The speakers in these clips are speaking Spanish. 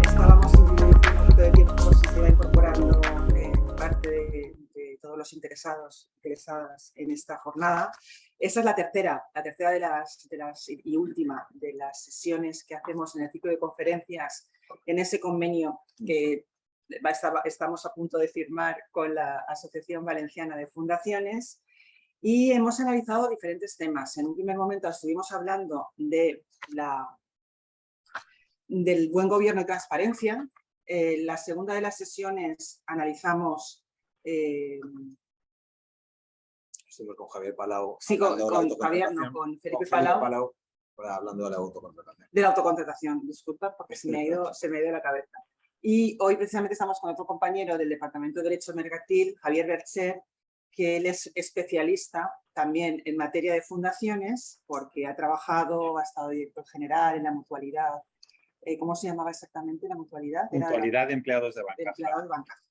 Estábamos invirtiendo un poquito de tiempo por si se va incorporando parte de todos los interesadas en esta jornada. Esa es la tercera y última de las sesiones que hacemos en el ciclo de conferencias en ese convenio que estamos a punto de firmar con la Asociación Valenciana de Fundaciones. Y hemos analizado diferentes temas. En un primer momento estuvimos hablando del buen gobierno y transparencia. La segunda de las sesiones analizamos... Estuvimos con Javier Palau. Sí, con Javier, no, con Felipe Palau. Hablando de la autocontratación. De la autocontratación, disculpa, porque se me ha ido la cabeza. Y hoy precisamente estamos con otro compañero del Departamento de Derecho Mercantil, Javier Bercher, que él es especialista también en materia de fundaciones, porque ha estado director general en la mutualidad. ¿Cómo se llamaba exactamente la mutualidad? Mutualidad de Empleados de Banca.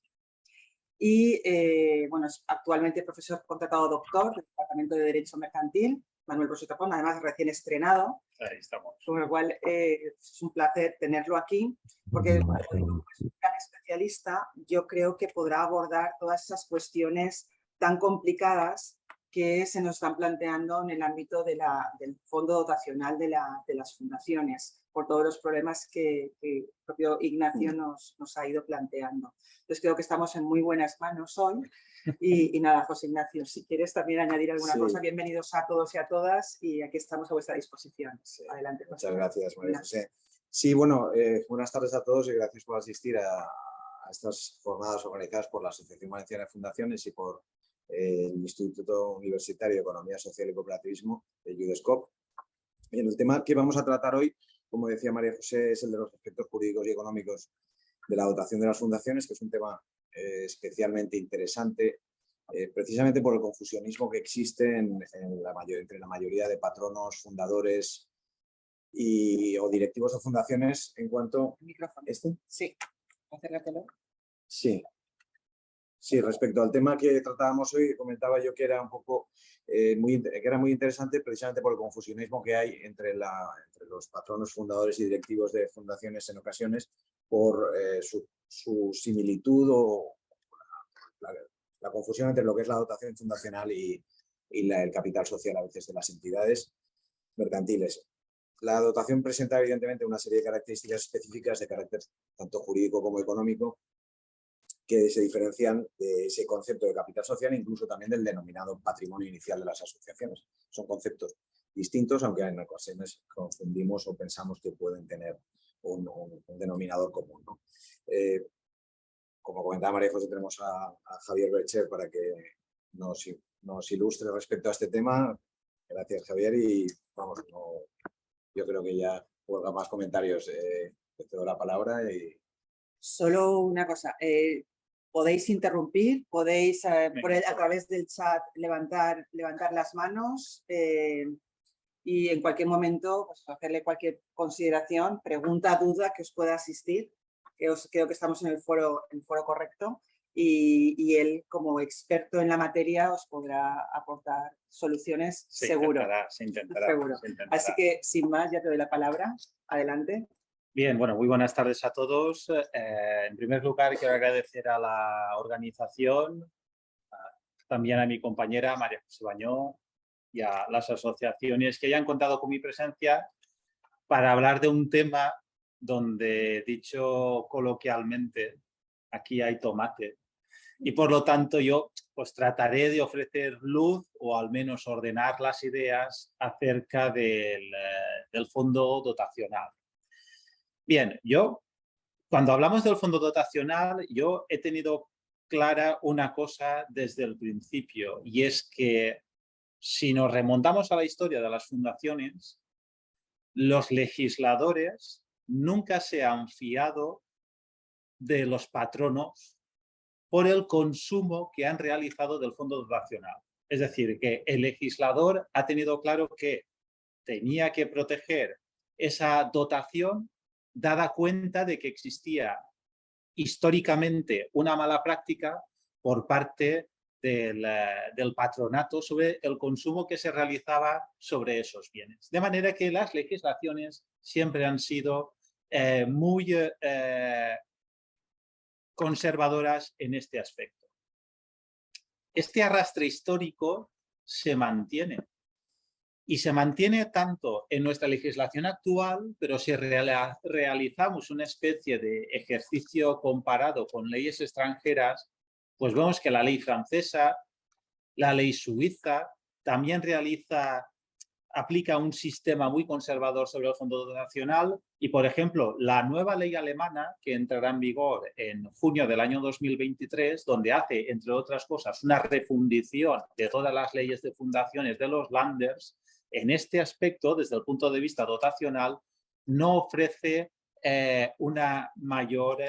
Y bueno, es actualmente profesor contratado doctor del Departamento de Derecho Mercantil, Manuel Rosso Tapón, además recién estrenado. Ahí estamos. Con lo cual es un placer tenerlo aquí, porque como es un gran especialista, yo creo que podrá abordar todas esas cuestiones tan complicadas que se nos están planteando en el ámbito del fondo dotacional de las fundaciones, por todos los problemas que el propio Ignacio nos ha ido planteando. Entonces creo que estamos en muy buenas manos hoy. Y nada, José Ignacio, si quieres también añadir alguna cosa, bienvenidos a todos y a todas, y aquí estamos a vuestra disposición. Adelante, José. Muchas gracias, María José. Sí, bueno, buenas tardes a todos y gracias por asistir a estas jornadas organizadas por la Asociación Valenciana de Fundaciones y por el Instituto Universitario de Economía Social y Cooperativismo, el IUDESCOP. Bien, el tema que vamos a tratar hoy, como decía María José, es el de los aspectos jurídicos y económicos de la dotación de las fundaciones, que es un tema especialmente interesante, precisamente por el confusionismo que existe entre la mayoría de patronos, fundadores o directivos de fundaciones en cuanto... ¿Micrófono? ¿Este? Sí. Acércatelo. Sí. Sí, respecto al tema que tratábamos hoy, comentaba yo que era un poco que era muy interesante precisamente por el confusionismo que hay entre los patronos, fundadores y directivos de fundaciones en ocasiones por su similitud o la confusión entre lo que es la dotación fundacional y el capital social a veces de las entidades mercantiles. La dotación presenta evidentemente una serie de características específicas de carácter tanto jurídico como económico que se diferencian de ese concepto de capital social e incluso también del denominado patrimonio inicial de las asociaciones. Son conceptos distintos, aunque en ocasiones confundimos o pensamos que pueden tener un denominador común, ¿no? Como comentaba María José, tenemos a Javier Bercher para que nos ilustre respecto a este tema. Gracias, Javier, y vamos, yo creo que ya huelga más comentarios. Te doy la palabra y... Solo una cosa, podéis interrumpir, podéis a través del chat levantar las manos y en cualquier momento pues, hacerle cualquier consideración, pregunta, duda que os pueda asistir. Creo que estamos en el foro correcto y él, como experto en la materia, os podrá aportar soluciones seguro. Se intentará. Así que, sin más, ya te doy la palabra. Adelante. Bien, bueno, muy buenas tardes a todos. En primer lugar, quiero agradecer a la organización, también a mi compañera María José Bañó y a las asociaciones que hayan contado con mi presencia para hablar de un tema donde, dicho coloquialmente, aquí hay tomate. Y por lo tanto yo pues trataré de ofrecer luz o al menos ordenar las ideas acerca del fondo dotacional. Bien, cuando hablamos del fondo dotacional, yo he tenido clara una cosa desde el principio, y es que si nos remontamos a la historia de las fundaciones, los legisladores nunca se han fiado de los patronos por el consumo que han realizado del fondo dotacional. Es decir, que el legislador ha tenido claro que tenía que proteger esa dotación dada cuenta de que existía históricamente una mala práctica por parte del patronato sobre el consumo que se realizaba sobre esos bienes. De manera que las legislaciones siempre han sido muy conservadoras en este aspecto. Este arrastre histórico se mantiene. Y se mantiene tanto en nuestra legislación actual, pero si realizamos una especie de ejercicio comparado con leyes extranjeras, pues vemos que la ley francesa, la ley suiza, también aplica un sistema muy conservador sobre el Fondo Dotacional y, por ejemplo, la nueva ley alemana, que entrará en vigor en junio del año 2023, donde hace, entre otras cosas, una refundición de todas las leyes de fundaciones de los Länders, en este aspecto, desde el punto de vista dotacional, no ofrece una mayor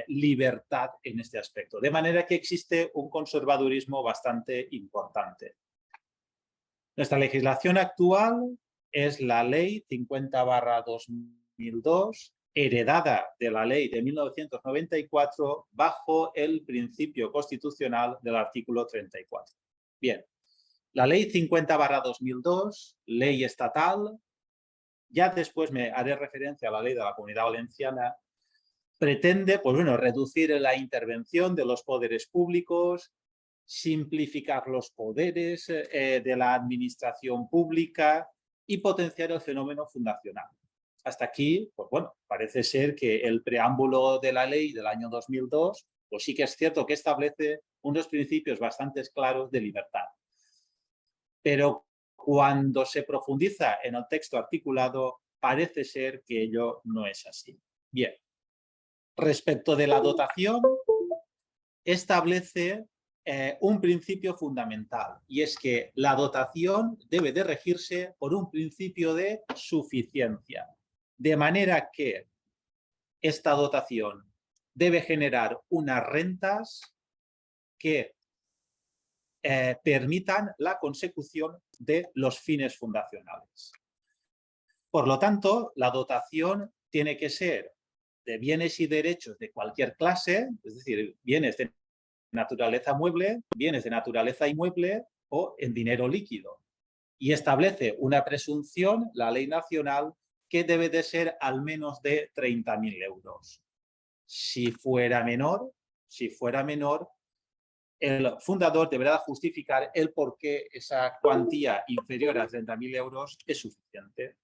libertad en este aspecto. De manera que existe un conservadurismo bastante importante. Nuestra legislación actual es la Ley 50/2002, heredada de la Ley de 1994 bajo el principio constitucional del artículo 34. Bien, la Ley 50/2002, ley estatal, ya después me haré referencia a la Ley de la Comunidad Valenciana, pretende, pues bueno, reducir la intervención de los poderes públicos, simplificar los poderes de la administración pública y potenciar el fenómeno fundacional. Hasta aquí, pues bueno, parece ser que el preámbulo de la ley del año 2002, pues sí que es cierto que establece unos principios bastante claros de libertad. Pero cuando se profundiza en el texto articulado, parece ser que ello no es así. Bien, respecto de la dotación, establece un principio fundamental, y es que la dotación debe de regirse por un principio de suficiencia, de manera que esta dotación debe generar unas rentas que permitan la consecución de los fines fundacionales. Por lo tanto, la dotación tiene que ser de bienes y derechos de cualquier clase, es decir, bienes de naturaleza mueble, bienes de naturaleza inmueble o en dinero líquido. Y establece una presunción, la ley nacional, que debe de ser al menos de 30.000 euros. Si fuera menor, el fundador deberá justificar el por qué esa cuantía inferior a 30.000 euros es suficiente.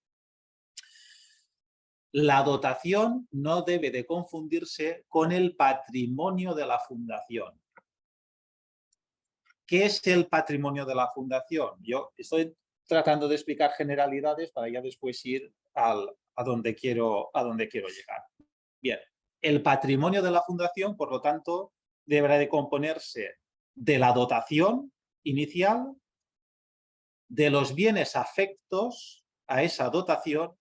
La dotación no debe de confundirse con el patrimonio de la fundación. ¿Qué es el patrimonio de la fundación? Yo estoy tratando de explicar generalidades para ya después ir a donde quiero llegar. Bien, el patrimonio de la fundación, por lo tanto, deberá de componerse de la dotación inicial, de los bienes afectos a esa dotación,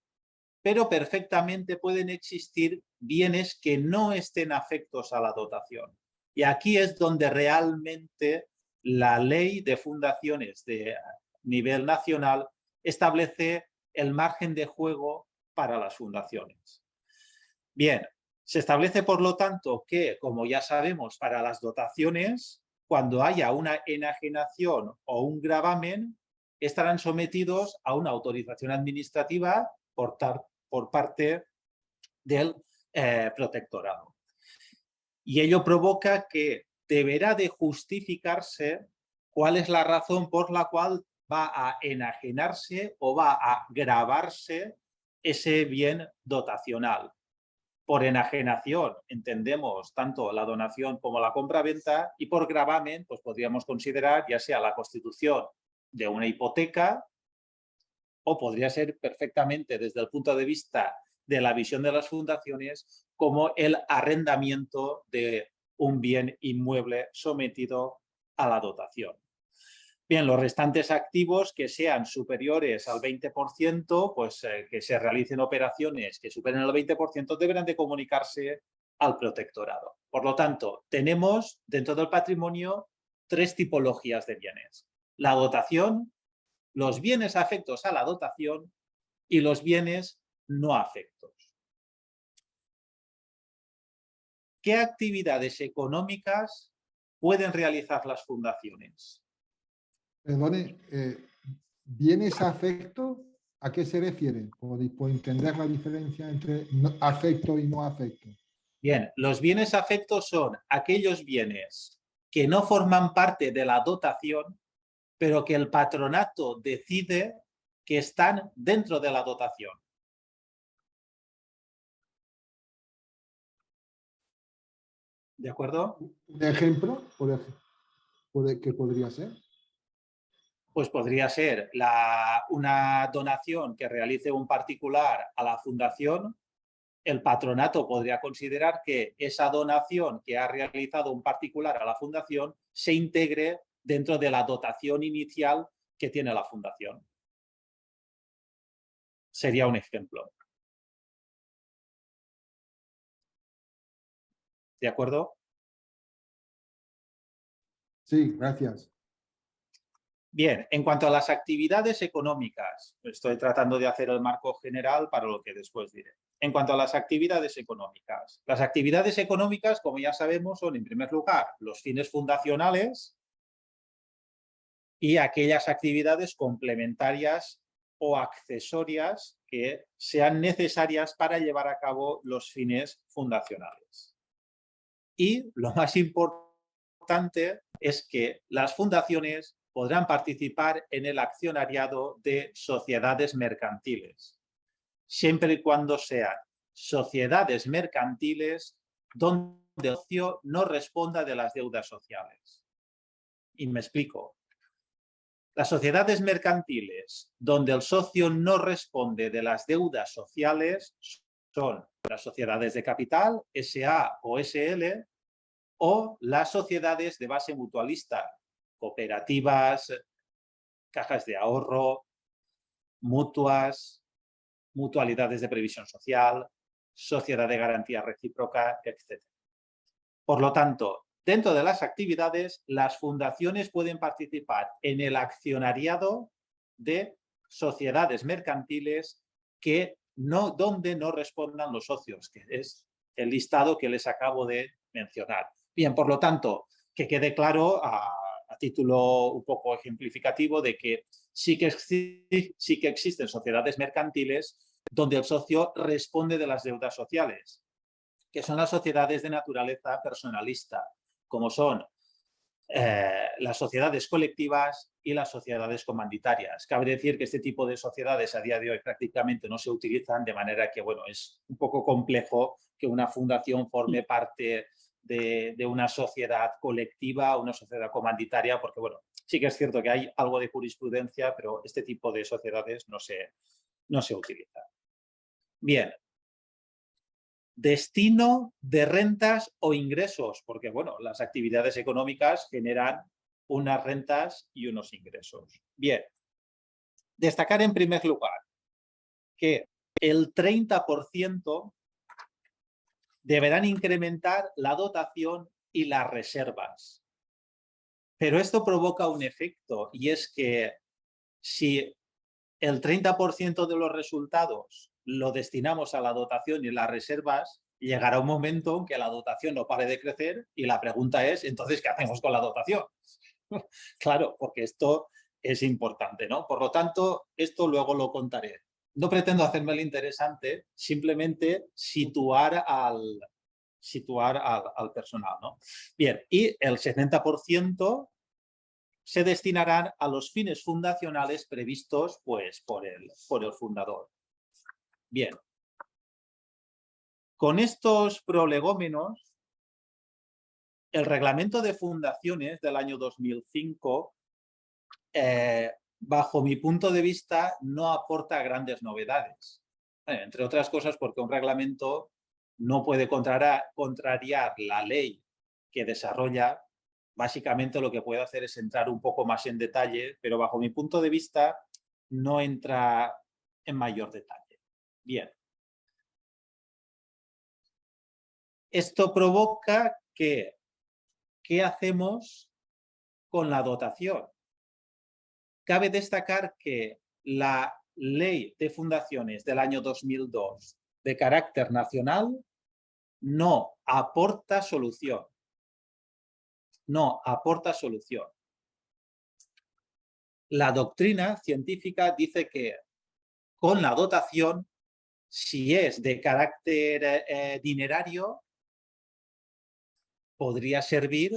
pero perfectamente pueden existir bienes que no estén afectos a la dotación. Y aquí es donde realmente la ley de fundaciones de nivel nacional establece el margen de juego para las fundaciones. Bien, se establece por lo tanto que, como ya sabemos, para las dotaciones, cuando haya una enajenación o un gravamen, estarán sometidos a una autorización administrativa por parte del protectorado. Y ello provoca que deberá de justificarse cuál es la razón por la cual va a enajenarse o va a gravarse ese bien dotacional. Por enajenación entendemos tanto la donación como la compraventa, y por gravamen pues podríamos considerar ya sea la constitución de una hipoteca, o podría ser perfectamente desde el punto de vista de la visión de las fundaciones como el arrendamiento de un bien inmueble sometido a la dotación. Bien, los restantes activos que sean superiores al 20%, pues que se realicen operaciones que superen el 20%, deberán de comunicarse al protectorado. Por lo tanto, tenemos dentro del patrimonio 3 tipologías de bienes: la dotación, los bienes afectos a la dotación y los bienes no afectos. ¿Qué actividades económicas pueden realizar las fundaciones? Perdone, ¿bienes afecto? ¿A qué se refiere? Por entender la diferencia entre afecto y no afecto. Bien, los bienes afectos son aquellos bienes que no forman parte de la dotación, pero que el patronato decide que están dentro de la dotación. ¿De acuerdo? ¿Un ejemplo que podría ser? Pues podría ser una donación que realice un particular a la fundación. El patronato podría considerar que esa donación que ha realizado un particular a la fundación se integre dentro de la dotación inicial que tiene la fundación. Sería un ejemplo. ¿De acuerdo? Sí, gracias. Bien, en cuanto a las actividades económicas, estoy tratando de hacer el marco general para lo que después diré. En cuanto a las actividades económicas, como ya sabemos, son en primer lugar los fines fundacionales y aquellas actividades complementarias o accesorias que sean necesarias para llevar a cabo los fines fundacionales. Y lo más importante es que las fundaciones podrán participar en el accionariado de sociedades mercantiles, siempre y cuando sean sociedades mercantiles donde el socio no responda de las deudas sociales. Y me explico. Las sociedades mercantiles donde el socio no responde de las deudas sociales son las sociedades de capital, SA o SL, o las sociedades de base mutualista, cooperativas, cajas de ahorro, mutuas, mutualidades de previsión social, sociedad de garantía recíproca, etc. Por lo tanto, dentro de las actividades, las fundaciones pueden participar en el accionariado de sociedades mercantiles donde no respondan los socios, que es el listado que les acabo de mencionar. Bien, por lo tanto, que quede claro a título un poco ejemplificativo de que sí que existen sociedades mercantiles donde el socio responde de las deudas sociales, que son las sociedades de naturaleza personalista, como son las sociedades colectivas y las sociedades comanditarias. Cabe decir que este tipo de sociedades a día de hoy prácticamente no se utilizan, de manera que, bueno, es un poco complejo que una fundación forme parte de una sociedad colectiva o una sociedad comanditaria, porque, bueno, sí que es cierto que hay algo de jurisprudencia, pero este tipo de sociedades no se utiliza. Bien. Destino de rentas o ingresos, porque, bueno, las actividades económicas generan unas rentas y unos ingresos. Bien, destacar en primer lugar que el 30% deberán incrementar la dotación y las reservas. Pero esto provoca un efecto, y es que si el 30% de los resultados lo destinamos a la dotación y las reservas, llegará un momento en que la dotación no pare de crecer y la pregunta es, entonces, ¿qué hacemos con la dotación? Claro, porque esto es importante, ¿no? Por lo tanto, esto luego lo contaré. No pretendo hacerme el interesante, simplemente situar al personal, ¿no? Bien, y el 70% se destinarán a los fines fundacionales previstos, pues, por el fundador. Bien. Con estos prolegómenos, el reglamento de fundaciones del año 2005, bajo mi punto de vista, no aporta grandes novedades. Entre otras cosas porque un reglamento no puede contrariar la ley que desarrolla. Básicamente lo que puede hacer es entrar un poco más en detalle, pero bajo mi punto de vista no entra en mayor detalle. Bien. Esto provoca que, ¿qué hacemos con la dotación? Cabe destacar que la Ley de Fundaciones del año 2002 de carácter nacional no aporta solución. no aporta solución. La doctrina científica dice que con la dotación, si es de carácter dinerario, podría servir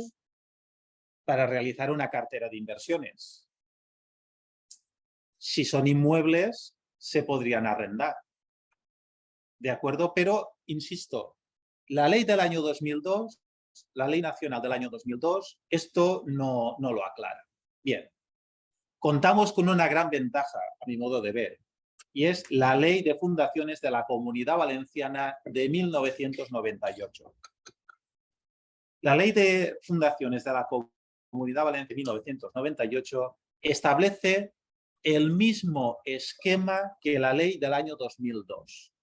para realizar una cartera de inversiones. Si son inmuebles, se podrían arrendar. ¿De acuerdo? Pero, insisto, la ley del año 2002, la ley nacional del año 2002, esto no lo aclara. Bien, contamos con una gran ventaja, a mi modo de ver, y es la Ley de Fundaciones de la Comunidad Valenciana de 1998. La Ley de Fundaciones de la Comunidad Valenciana de 1998 establece el mismo esquema que la ley del año 2002.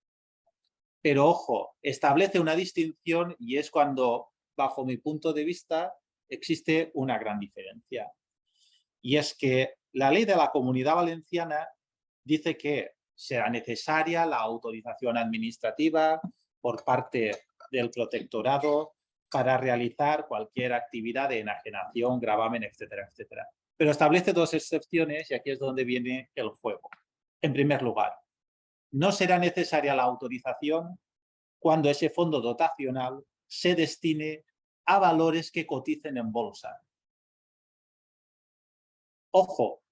Pero, ojo, establece una distinción y es cuando, bajo mi punto de vista, existe una gran diferencia. Y es que la ley de la Comunidad Valenciana dice que será necesaria la autorización administrativa por parte del protectorado para realizar cualquier actividad de enajenación, gravamen, etcétera, etcétera. Pero establece dos excepciones y aquí es donde viene el juego. En primer lugar, no será necesaria la autorización cuando ese fondo dotacional se destine a valores que coticen en bolsa. Ojo,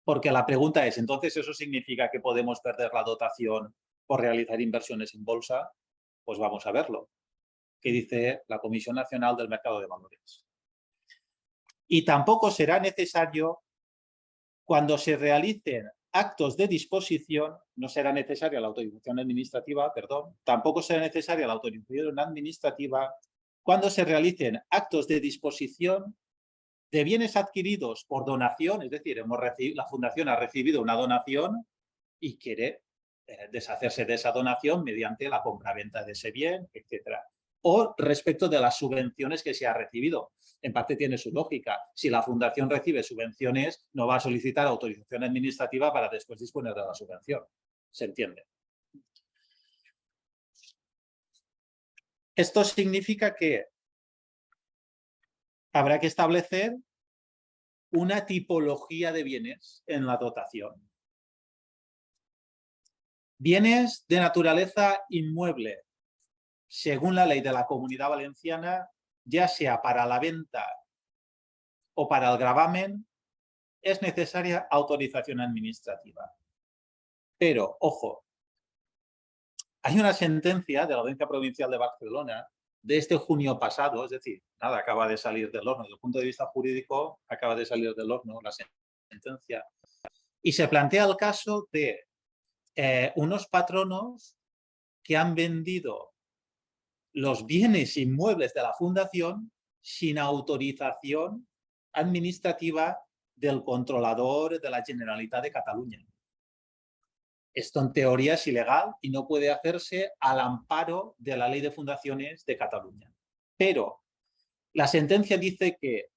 porque la pregunta es, ¿entonces eso significa que podemos perder la dotación por realizar inversiones en bolsa? Pues vamos a verlo. ¿Qué dice la Comisión Nacional del Mercado de Valores? Y tampoco será necesario cuando se realicen actos de disposición, no será necesaria la autorización administrativa, perdón, tampoco será necesaria la autorización administrativa cuando se realicen actos de disposición de bienes adquiridos por donación, es decir, la Fundación ha recibido una donación y quiere deshacerse de esa donación mediante la compraventa de ese bien, etc. O respecto de las subvenciones que se ha recibido. En parte tiene su lógica. Si la Fundación recibe subvenciones, no va a solicitar autorización administrativa para después disponer de la subvención. ¿Se entiende? Esto significa que habrá que establecer una tipología de bienes en la dotación. Bienes de naturaleza inmueble, según la ley de la Comunidad Valenciana, ya sea para la venta o para el gravamen, es necesaria autorización administrativa. Pero, ojo, hay una sentencia de la Audiencia Provincial de Barcelona de este junio pasado, es decir, nada, acaba de salir del horno. Desde el punto de vista jurídico, acaba de salir del horno la sentencia. Y se plantea el caso de unos patronos que han vendido los bienes inmuebles de la Fundación sin autorización administrativa del controlador de la Generalitat de Cataluña. Esto en teoría es ilegal y no puede hacerse al amparo de la Ley de Fundaciones de Cataluña. Pero la sentencia dice que,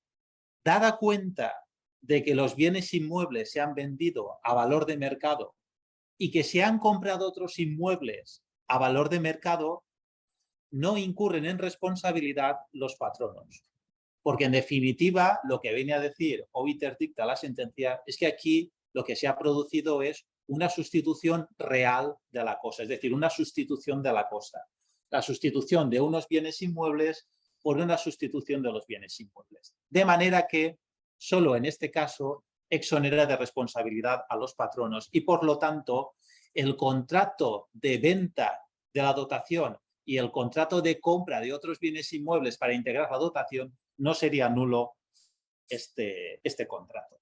dada cuenta de que los bienes inmuebles se han vendido a valor de mercado y que se han comprado otros inmuebles a valor de mercado, no incurren en responsabilidad los patronos. Porque en definitiva, lo que viene a decir o interdicta la sentencia es que aquí lo que se ha producido es una sustitución real de la cosa, es decir, una sustitución de la cosa. La sustitución de unos bienes inmuebles por una sustitución de los bienes inmuebles. De manera que solo en este caso exonera de responsabilidad a los patronos y por lo tanto el contrato de venta de la dotación y el contrato de compra de otros bienes inmuebles para integrar la dotación no sería nulo este contrato.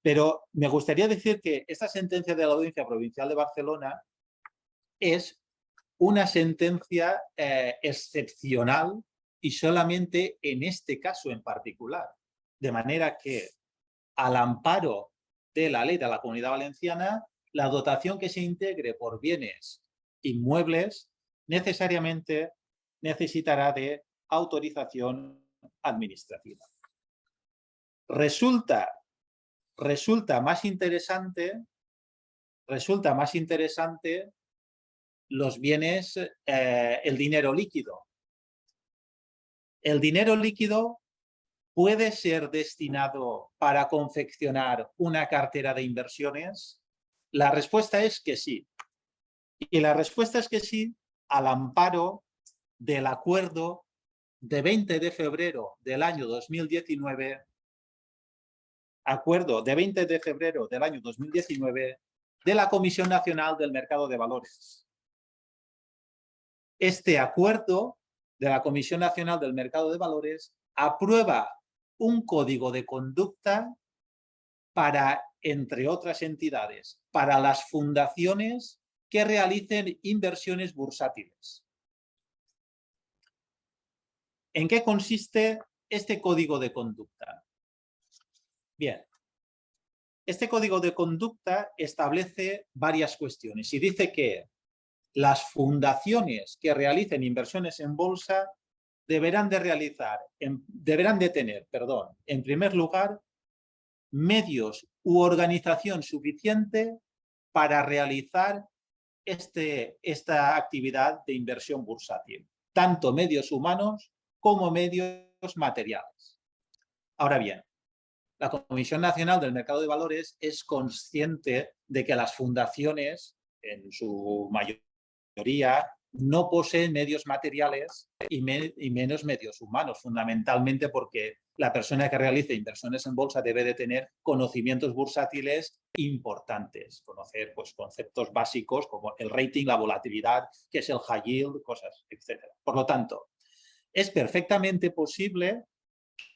Pero me gustaría decir que esta sentencia de la Audiencia Provincial de Barcelona es una sentencia excepcional y solamente en este caso en particular. De manera que, al amparo de la ley de la Comunidad Valenciana, la dotación que se integre por bienes inmuebles necesariamente necesitará de autorización administrativa. Resulta más interesante los bienes, el dinero líquido. ¿El dinero líquido puede ser destinado para confeccionar una cartera de inversiones? La respuesta es que sí. Y la respuesta es que sí, al amparo del acuerdo de 20 de febrero del año 2019, acuerdo de 20 de febrero del año 2019 de la Comisión Nacional del Mercado de Valores. Este acuerdo de la Comisión Nacional del Mercado de Valores aprueba un código de conducta para, entre otras entidades, para las fundaciones que realicen inversiones bursátiles. ¿En qué consiste este código de conducta? Bien, este código de conducta establece varias cuestiones y dice que las fundaciones que realicen inversiones en bolsa deberán de tener, en primer lugar, medios u organización suficiente para realizar esta actividad de inversión bursátil, tanto medios humanos como medios materiales. Ahora bien, la Comisión Nacional del Mercado de Valores es consciente de que las fundaciones, en su mayoría, no poseen medios materiales y menos medios humanos, fundamentalmente porque la persona que realice inversiones en bolsa debe de tener conocimientos bursátiles importantes, conocer pues, conceptos básicos como el rating, la volatilidad, qué es el high yield, cosas, etc. Por lo tanto, es perfectamente posible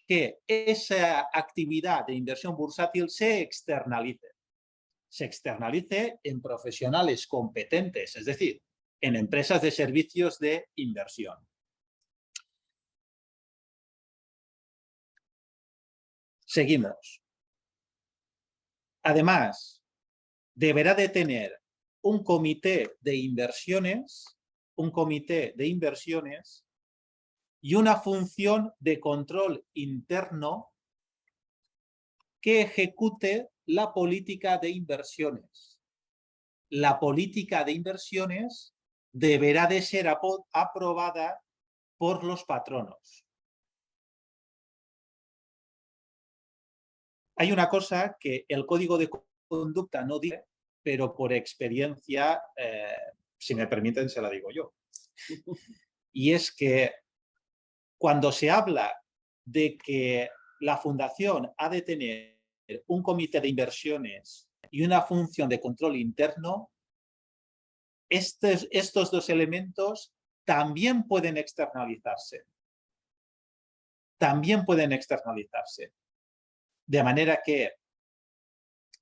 que esa actividad de inversión bursátil se externalice en profesionales competentes, es decir, en empresas de servicios de inversión. Seguimos. Además, deberá de tener un comité de inversiones y una función de control interno que ejecute la política de inversiones. La política de inversiones deberá de ser aprobada por los patronos. Hay una cosa que el código de conducta no dice, pero por experiencia, si me permiten, se la digo yo. Y es que cuando se habla de que la fundación ha de tener un comité de inversiones y una función de control interno, estos dos elementos también pueden externalizarse. De manera que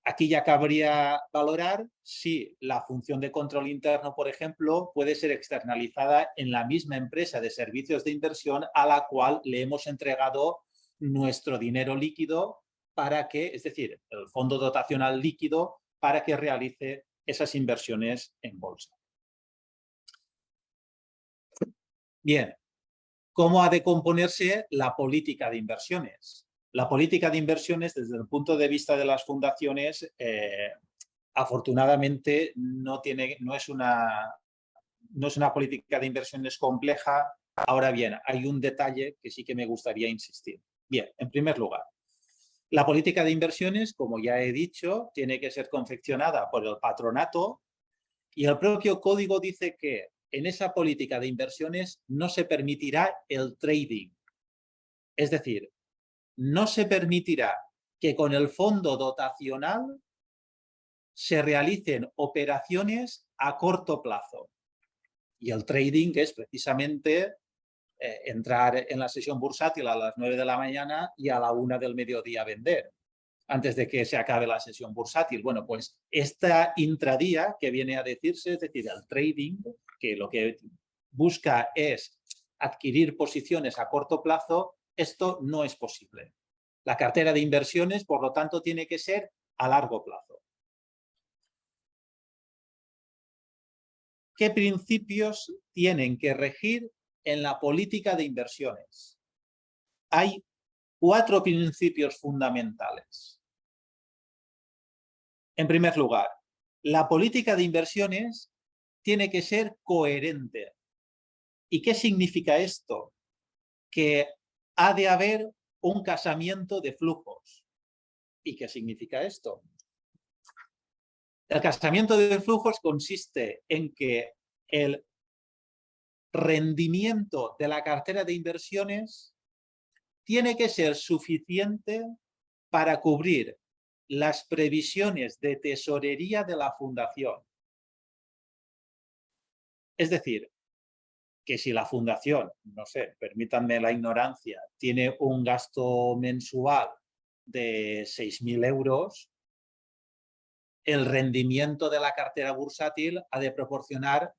aquí ya cabría valorar si la función de control interno, por ejemplo, puede ser externalizada en la misma empresa de servicios de inversión a la cual le hemos entregado nuestro dinero líquido para que, es decir, el fondo dotacional líquido para que realice esas inversiones en bolsa. Bien, ¿cómo ha de componerse la política de inversiones? La política de inversiones, desde el punto de vista de las fundaciones, afortunadamente no es una política de inversiones compleja. Ahora bien, hay un detalle que sí que me gustaría insistir. Bien, en primer lugar, la política de inversiones, como ya he dicho, tiene que ser confeccionada por el patronato y el propio código dice que en esa política de inversiones no se permitirá el trading. Es decir, no se permitirá que con el fondo dotacional se realicen operaciones a corto plazo. Y el trading es precisamente entrar en la sesión bursátil a las 9 de la mañana y a la 1 del mediodía vender, antes de que se acabe la sesión bursátil. Bueno, pues esta intradía que viene a decirse, es decir, el trading, que lo que busca es adquirir posiciones a corto plazo, esto no es posible. La cartera de inversiones, por lo tanto, tiene que ser a largo plazo. ¿Qué principios tienen que regir en la política de inversiones? Hay 4 principios fundamentales. En primer lugar, la política de inversiones tiene que ser coherente. ¿Y qué significa esto? Que ha de haber un casamiento de flujos. ¿Y qué significa esto? El casamiento de flujos consiste en que el rendimiento de la cartera de inversiones tiene que ser suficiente para cubrir las previsiones de tesorería de la fundación. Es decir, que si la fundación, no sé, permítanme la ignorancia, tiene un gasto mensual de 6.000 euros, el rendimiento de la cartera bursátil ha de proporcionar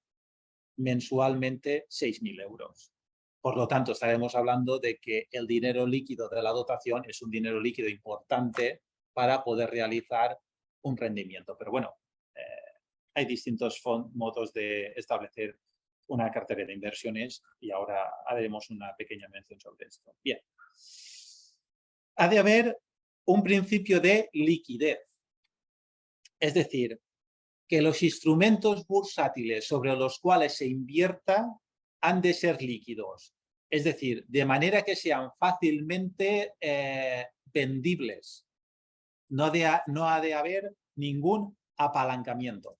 mensualmente 6.000 euros. Por lo tanto, estaremos hablando de que el dinero líquido de la dotación es un dinero líquido importante para poder realizar un rendimiento. Pero bueno, hay distintos modos de establecer una cartera de inversiones y ahora haremos una pequeña mención sobre esto. Bien. Ha de haber un principio de liquidez. Es decir, que los instrumentos bursátiles sobre los cuales se invierta han de ser líquidos. Es decir, de manera que sean fácilmente vendibles. No ha de haber ningún apalancamiento.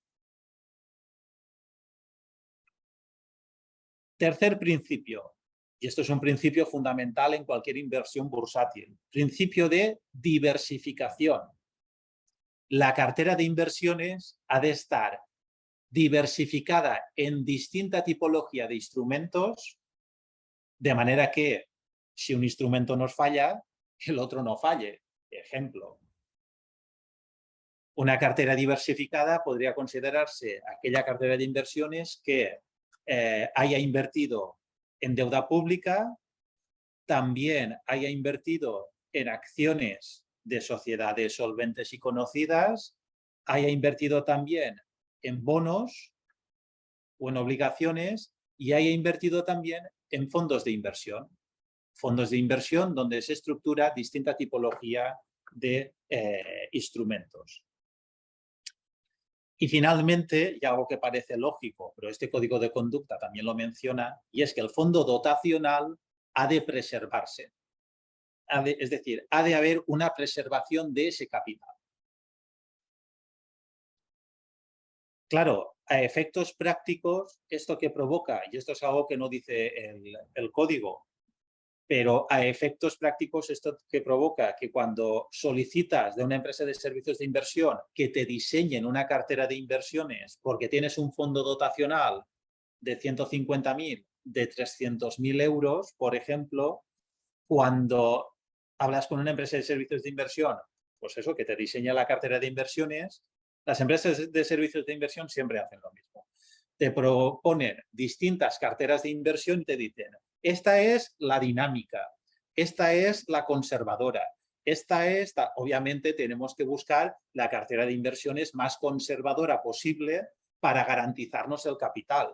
Tercer principio, y esto es un principio fundamental en cualquier inversión bursátil, principio de diversificación. La cartera de inversiones ha de estar diversificada en distinta tipología de instrumentos, de manera que si un instrumento nos falla, el otro no falle. Ejemplo, una cartera diversificada podría considerarse aquella cartera de inversiones que haya invertido en deuda pública, también haya invertido en acciones de sociedades solventes y conocidas, haya invertido también en bonos o en obligaciones y haya invertido también en fondos de inversión. Fondos de inversión donde se estructura distinta tipología de instrumentos. Y finalmente, y algo que parece lógico, pero este código de conducta también lo menciona, y es que el fondo dotacional ha de preservarse. Es decir, ha de haber una preservación de ese capital. Claro, a efectos prácticos, esto que provoca, y esto es algo que no dice el código, pero a efectos prácticos esto que provoca que cuando solicitas de una empresa de servicios de inversión que te diseñen una cartera de inversiones porque tienes un fondo dotacional de 150.000, de 300.000 euros, por ejemplo, cuando hablas con una empresa de servicios de inversión, pues eso, que te diseña la cartera de inversiones, las empresas de servicios de inversión siempre hacen lo mismo. Te proponen distintas carteras de inversión y te dicen, esta es la dinámica, esta es la conservadora, obviamente tenemos que buscar la cartera de inversiones más conservadora posible para garantizarnos el capital.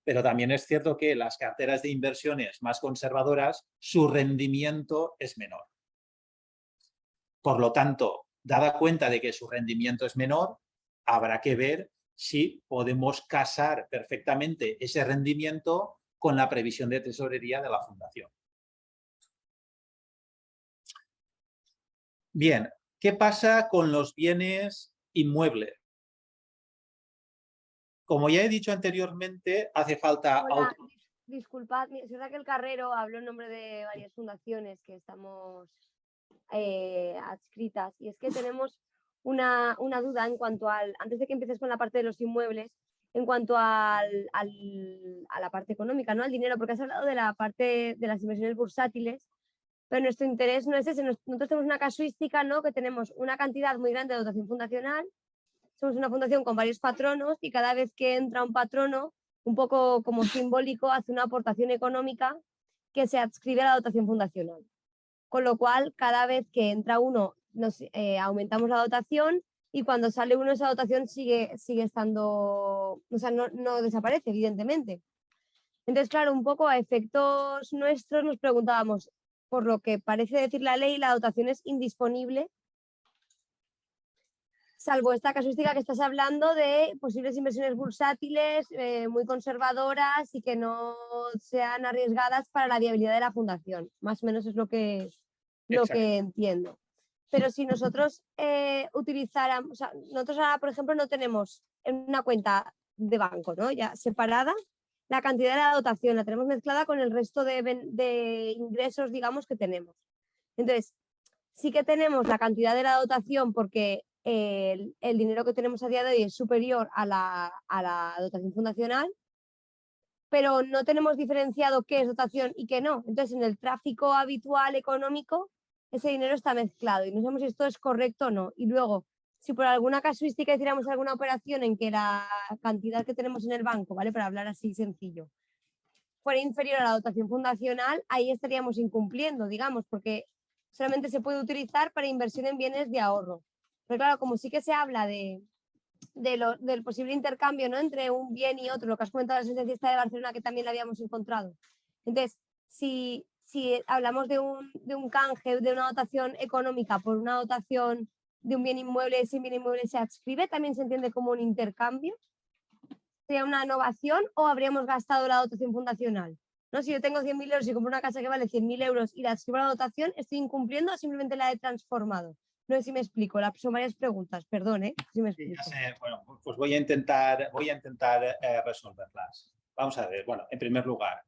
Pero también es cierto que las carteras de inversiones más conservadoras, su rendimiento es menor. Por lo tanto, dada cuenta de que su rendimiento es menor, habrá que ver si podemos casar perfectamente ese rendimiento con la previsión de tesorería de la fundación. Bien, ¿qué pasa con los bienes inmuebles? Como ya he dicho anteriormente, hace falta... Hola, disculpad, soy Raquel Carrero, hablo en nombre de varias fundaciones que estamos adscritas, y es que tenemos una duda en cuanto al, antes de que empieces con la parte de los inmuebles, en cuanto a la parte económica, ¿no? Al dinero, porque has hablado de la parte de las inversiones bursátiles, pero nuestro interés no es ese. Nosotros tenemos una casuística, ¿no? Que tenemos una cantidad muy grande de dotación fundacional, somos una fundación con varios patronos y cada vez que entra un patrono, un poco como simbólico, hace una aportación económica que se adscribe a la dotación fundacional. Con lo cual, cada vez que entra uno, aumentamos la dotación, y cuando sale uno, esa dotación sigue estando, o sea, no desaparece, evidentemente. Entonces, claro, un poco a efectos nuestros nos preguntábamos, por lo que parece decir la ley, la dotación es indisponible. salvo esta casuística que estás hablando de posibles inversiones bursátiles muy conservadoras y que no sean arriesgadas para la viabilidad de la fundación. Más o menos es lo que entiendo. Pero si nosotros utilizáramos, o sea, nosotros ahora, por ejemplo, no tenemos en una cuenta de banco, ¿no? Ya separada la cantidad de la dotación, la tenemos mezclada con el resto de ingresos, digamos, que tenemos. Entonces, sí que tenemos la cantidad de la dotación porque el dinero que tenemos a día de hoy es superior a la dotación fundacional, pero no tenemos diferenciado qué es dotación y qué no. Entonces, en el tráfico habitual económico, ese dinero está mezclado y no sabemos si esto es correcto o no. Y luego, si por alguna casuística hiciéramos alguna operación en que la cantidad que tenemos en el banco, ¿vale? Para hablar así sencillo, fuera inferior a la dotación fundacional, ahí estaríamos incumpliendo, digamos, porque solamente se puede utilizar para inversión en bienes de ahorro. Pero claro, como sí que se habla del posible intercambio, ¿no? Entre un bien y otro, lo que has comentado la sentencia esta de Barcelona, que también la habíamos encontrado. Entonces, si hablamos de un canje, de una dotación económica por una dotación de un bien inmueble, ese bien inmueble se adscribe, también se entiende como un intercambio. ¿Sería una innovación o habríamos gastado la dotación fundacional? ¿No? Si yo tengo 100.000 euros y compro una casa que vale 100.000 euros y la adscribo a la dotación, ¿estoy incumpliendo o simplemente la he transformado? No sé si me explico, son varias preguntas, perdón, si me explico. Sí, ya sé. Bueno, pues voy a intentar resolverlas. Vamos a ver, bueno, en primer lugar,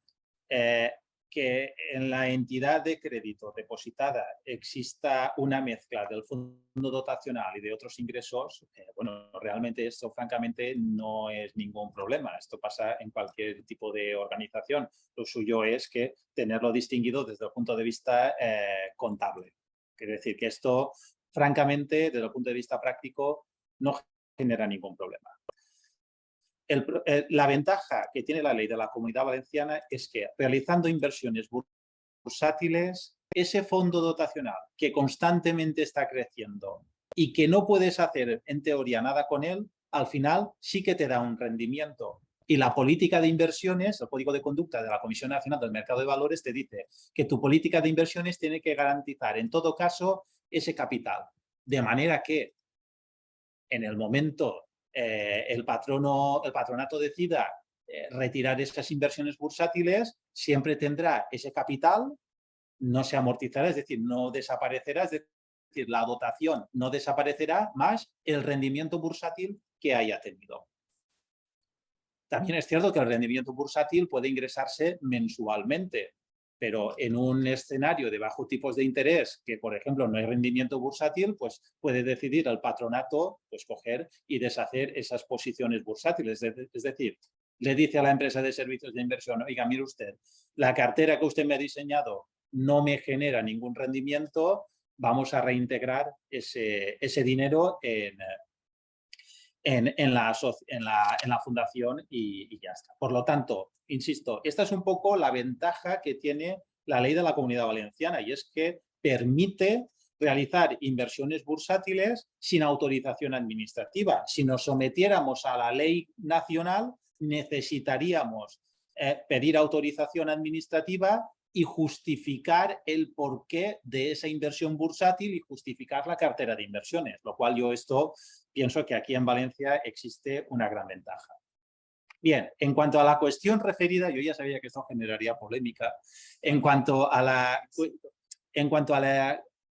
que en la entidad de crédito depositada exista una mezcla del fondo dotacional y de otros ingresos, bueno, realmente esto francamente no es ningún problema. Esto pasa en cualquier tipo de organización. Lo suyo es que tenerlo distinguido desde el punto de vista contable. Quiere decir que esto, francamente, desde el punto de vista práctico, no genera ningún problema. La ventaja que tiene la ley de la Comunidad Valenciana es que realizando inversiones bursátiles, ese fondo dotacional que constantemente está creciendo y que no puedes hacer en teoría nada con él, al final sí que te da un rendimiento. Y la política de inversiones, el Código de Conducta de la Comisión Nacional del Mercado de Valores te dice que tu política de inversiones tiene que garantizar en todo caso ese capital. De manera que en el momento el patronato decida retirar esas inversiones bursátiles, siempre tendrá ese capital, no se amortizará, es decir, no desaparecerá, es decir, la dotación no desaparecerá, más el rendimiento bursátil que haya tenido. También es cierto que el rendimiento bursátil puede ingresarse mensualmente, pero en un escenario de bajos tipos de interés, que por ejemplo no hay rendimiento bursátil, pues puede decidir el patronato pues coger y deshacer esas posiciones bursátiles. Es decir, le dice a la empresa de servicios de inversión, oiga, mire usted, la cartera que usted me ha diseñado no me genera ningún rendimiento, vamos a reintegrar ese dinero en la fundación y ya está. Por lo tanto, insisto, esta es un poco la ventaja que tiene la ley de la Comunidad Valenciana y es que permite realizar inversiones bursátiles sin autorización administrativa. Si nos sometiéramos a la ley nacional, necesitaríamos pedir autorización administrativa y justificar el porqué de esa inversión bursátil y justificar la cartera de inversiones, lo cual yo pienso que aquí en Valencia existe una gran ventaja. Bien, en cuanto a la cuestión referida, yo ya sabía que esto generaría polémica, en cuanto a la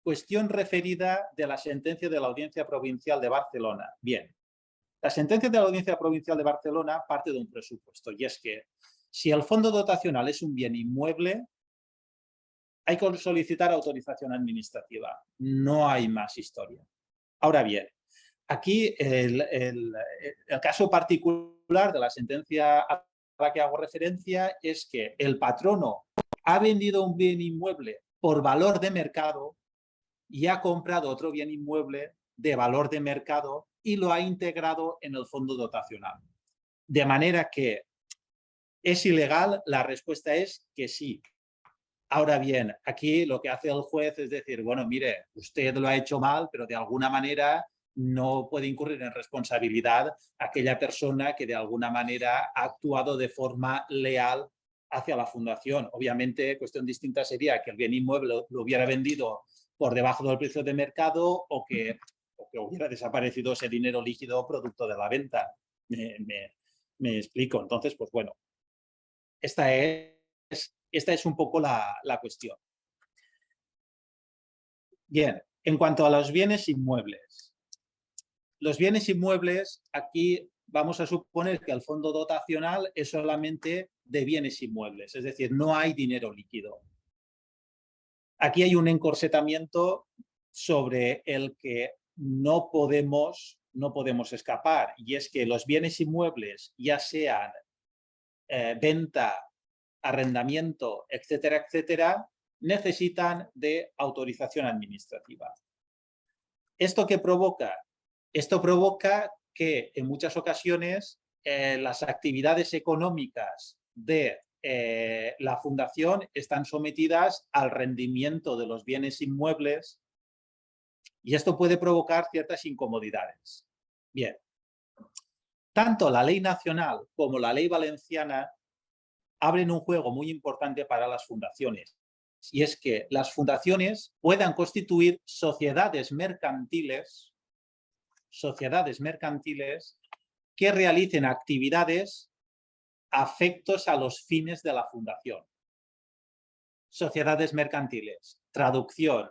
cuestión referida de la sentencia de la Audiencia Provincial de Barcelona. Bien, la sentencia de la Audiencia Provincial de Barcelona parte de un presupuesto y es que si el fondo dotacional es un bien inmueble, hay que solicitar autorización administrativa. No hay más historia. Ahora bien, aquí el caso particular de la sentencia a la que hago referencia es que el patrono ha vendido un bien inmueble por valor de mercado y ha comprado otro bien inmueble de valor de mercado y lo ha integrado en el fondo dotacional. De manera que, ¿es ilegal? La respuesta es que sí. Ahora bien, aquí lo que hace el juez es decir, bueno, mire, usted lo ha hecho mal, pero de alguna manera no puede incurrir en responsabilidad aquella persona que de alguna manera ha actuado de forma leal hacia la fundación. Obviamente, cuestión distinta sería que el bien inmueble lo hubiera vendido por debajo del precio de mercado o que que hubiera desaparecido ese dinero líquido producto de la venta. Me explico. Entonces, pues bueno, esta es un poco la cuestión. Bien, en cuanto a los bienes inmuebles. Los bienes inmuebles, aquí vamos a suponer que el fondo dotacional es solamente de bienes inmuebles, es decir, no hay dinero líquido. Aquí hay un encorsetamiento sobre el que no podemos escapar, y es que los bienes inmuebles, ya sean venta, arrendamiento, etcétera, etcétera, necesitan de autorización administrativa. ¿Esto qué provoca? Esto provoca que en muchas ocasiones las actividades económicas de la fundación están sometidas al rendimiento de los bienes inmuebles y esto puede provocar ciertas incomodidades. Bien, tanto la ley nacional como la ley valenciana abren un juego muy importante para las fundaciones, y es que las fundaciones puedan constituir sociedades mercantiles que realicen actividades afectos a los fines de la fundación. Sociedades mercantiles, traducción,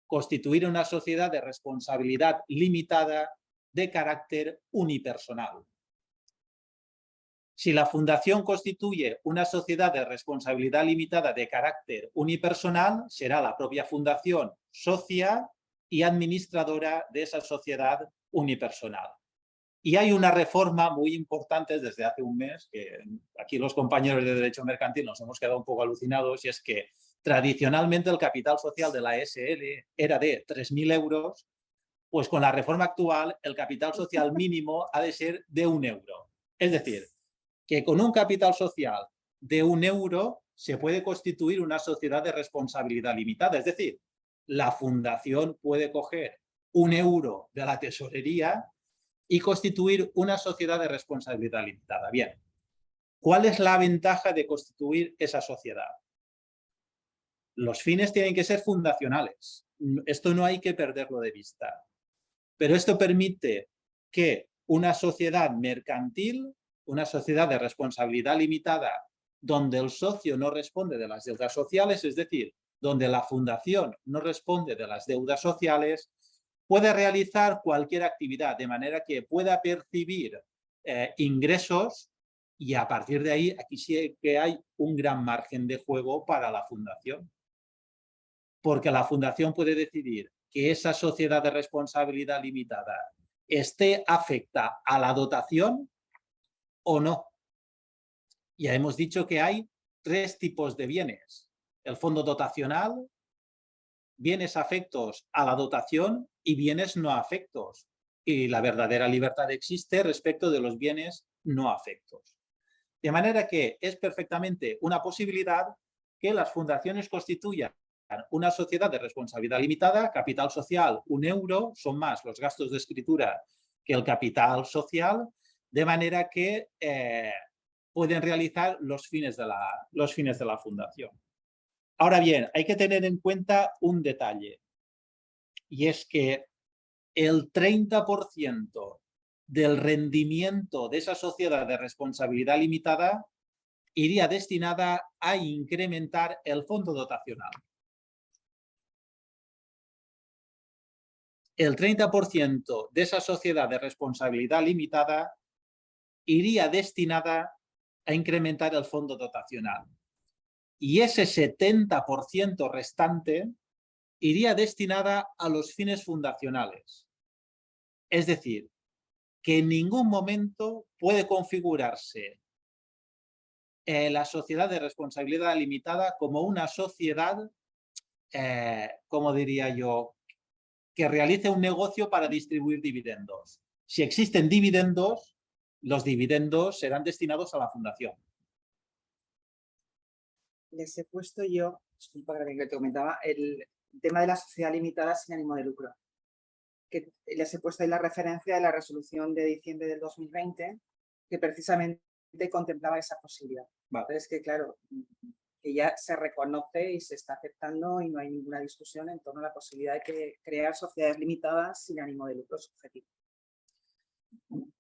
constituir una sociedad de responsabilidad limitada de carácter unipersonal. Si la fundación constituye una sociedad de responsabilidad limitada de carácter unipersonal, será la propia fundación socia y administradora de esa sociedad unipersonal. Y hay una reforma muy importante desde hace un mes, que aquí los compañeros de Derecho Mercantil nos hemos quedado un poco alucinados, y es que tradicionalmente el capital social de la SL era de 3.000 euros, pues con la reforma actual el capital social mínimo ha de ser de 1 euro. Es decir, que con un capital social de 1 euro se puede constituir una sociedad de responsabilidad limitada. Es decir, la fundación puede coger 1 euro de la tesorería y constituir una sociedad de responsabilidad limitada. Bien, ¿cuál es la ventaja de constituir esa sociedad? Los fines tienen que ser fundacionales. Esto no hay que perderlo de vista. Pero esto permite que una sociedad mercantil, una sociedad de responsabilidad limitada, donde el socio no responde de las deudas sociales, es decir, donde la fundación no responde de las deudas sociales, puede realizar cualquier actividad de manera que pueda percibir ingresos, y a partir de ahí aquí sí que hay un gran margen de juego para la fundación. Porque la fundación puede decidir que esa sociedad de responsabilidad limitada esté afecta a la dotación o no. Ya hemos dicho que hay 3 tipos de bienes: el fondo dotacional, bienes afectos a la dotación y bienes no afectos. Y la verdadera libertad existe respecto de los bienes no afectos. De manera que es perfectamente una posibilidad que las fundaciones constituyan una sociedad de responsabilidad limitada, capital social 1 euro, son más los gastos de escritura que el capital social, de manera que pueden realizar los fines de la fundación. Ahora bien, hay que tener en cuenta un detalle, y es que el 30% del rendimiento de esa sociedad de responsabilidad limitada iría destinada a incrementar el fondo dotacional. El 30% de esa sociedad de responsabilidad limitada iría destinada a incrementar el fondo dotacional. Y ese 70% restante iría destinada a los fines fundacionales. Es decir, que en ningún momento puede configurarse la sociedad de responsabilidad limitada como una sociedad, como diría yo, que realice un negocio para distribuir dividendos. Si existen dividendos, los dividendos serán destinados a la fundación. Les he puesto yo, disculpa que te comentaba, el tema de la sociedad limitada sin ánimo de lucro. Que les he puesto ahí la referencia de la resolución de diciembre del 2020, que precisamente contemplaba esa posibilidad. Vale. Pero es que, claro, que ya se reconoce y se está aceptando y no hay ninguna discusión en torno a la posibilidad de crear sociedades limitadas sin ánimo de lucro subjetivo.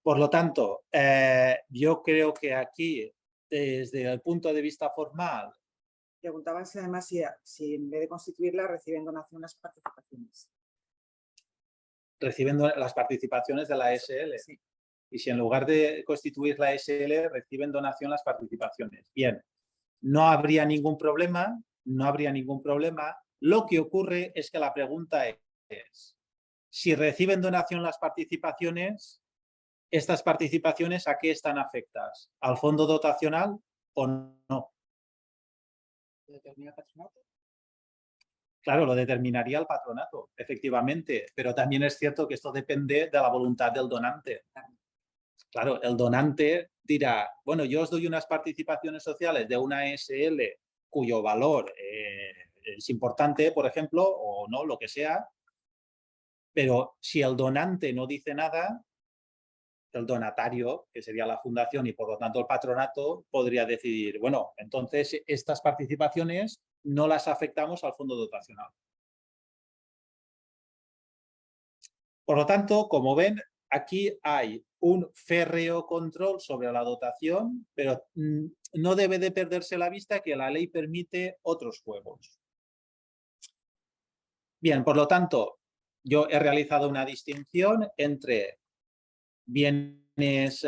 Por lo tanto, yo creo que aquí, desde el punto de vista formal... Preguntaban si además si en vez de constituirla reciben donación las participaciones. Reciben las participaciones de la SL. Sí. Y si en lugar de constituir la SL reciben donación las participaciones. Bien, no habría ningún problema, no habría ningún problema. Lo que ocurre es que la pregunta es, si reciben donación las participaciones, ¿estas participaciones a qué están afectas? ¿Al fondo dotacional o no? ¿Lo determina el patronato? Claro, lo determinaría el patronato, efectivamente, pero también es cierto que esto depende de la voluntad del donante. Claro, el donante dirá, bueno, yo os doy unas participaciones sociales de una SL cuyo valor es importante, por ejemplo, o no, lo que sea, pero si el donante no dice nada, el donatario, que sería la fundación y por lo tanto el patronato, podría decidir, bueno, entonces estas participaciones no las afectamos al fondo dotacional. Por lo tanto, como ven, aquí hay un férreo control sobre la dotación, pero no debe de perderse la vista que la ley permite otros juegos. Bien, por lo tanto, yo he realizado una distinción entre bienes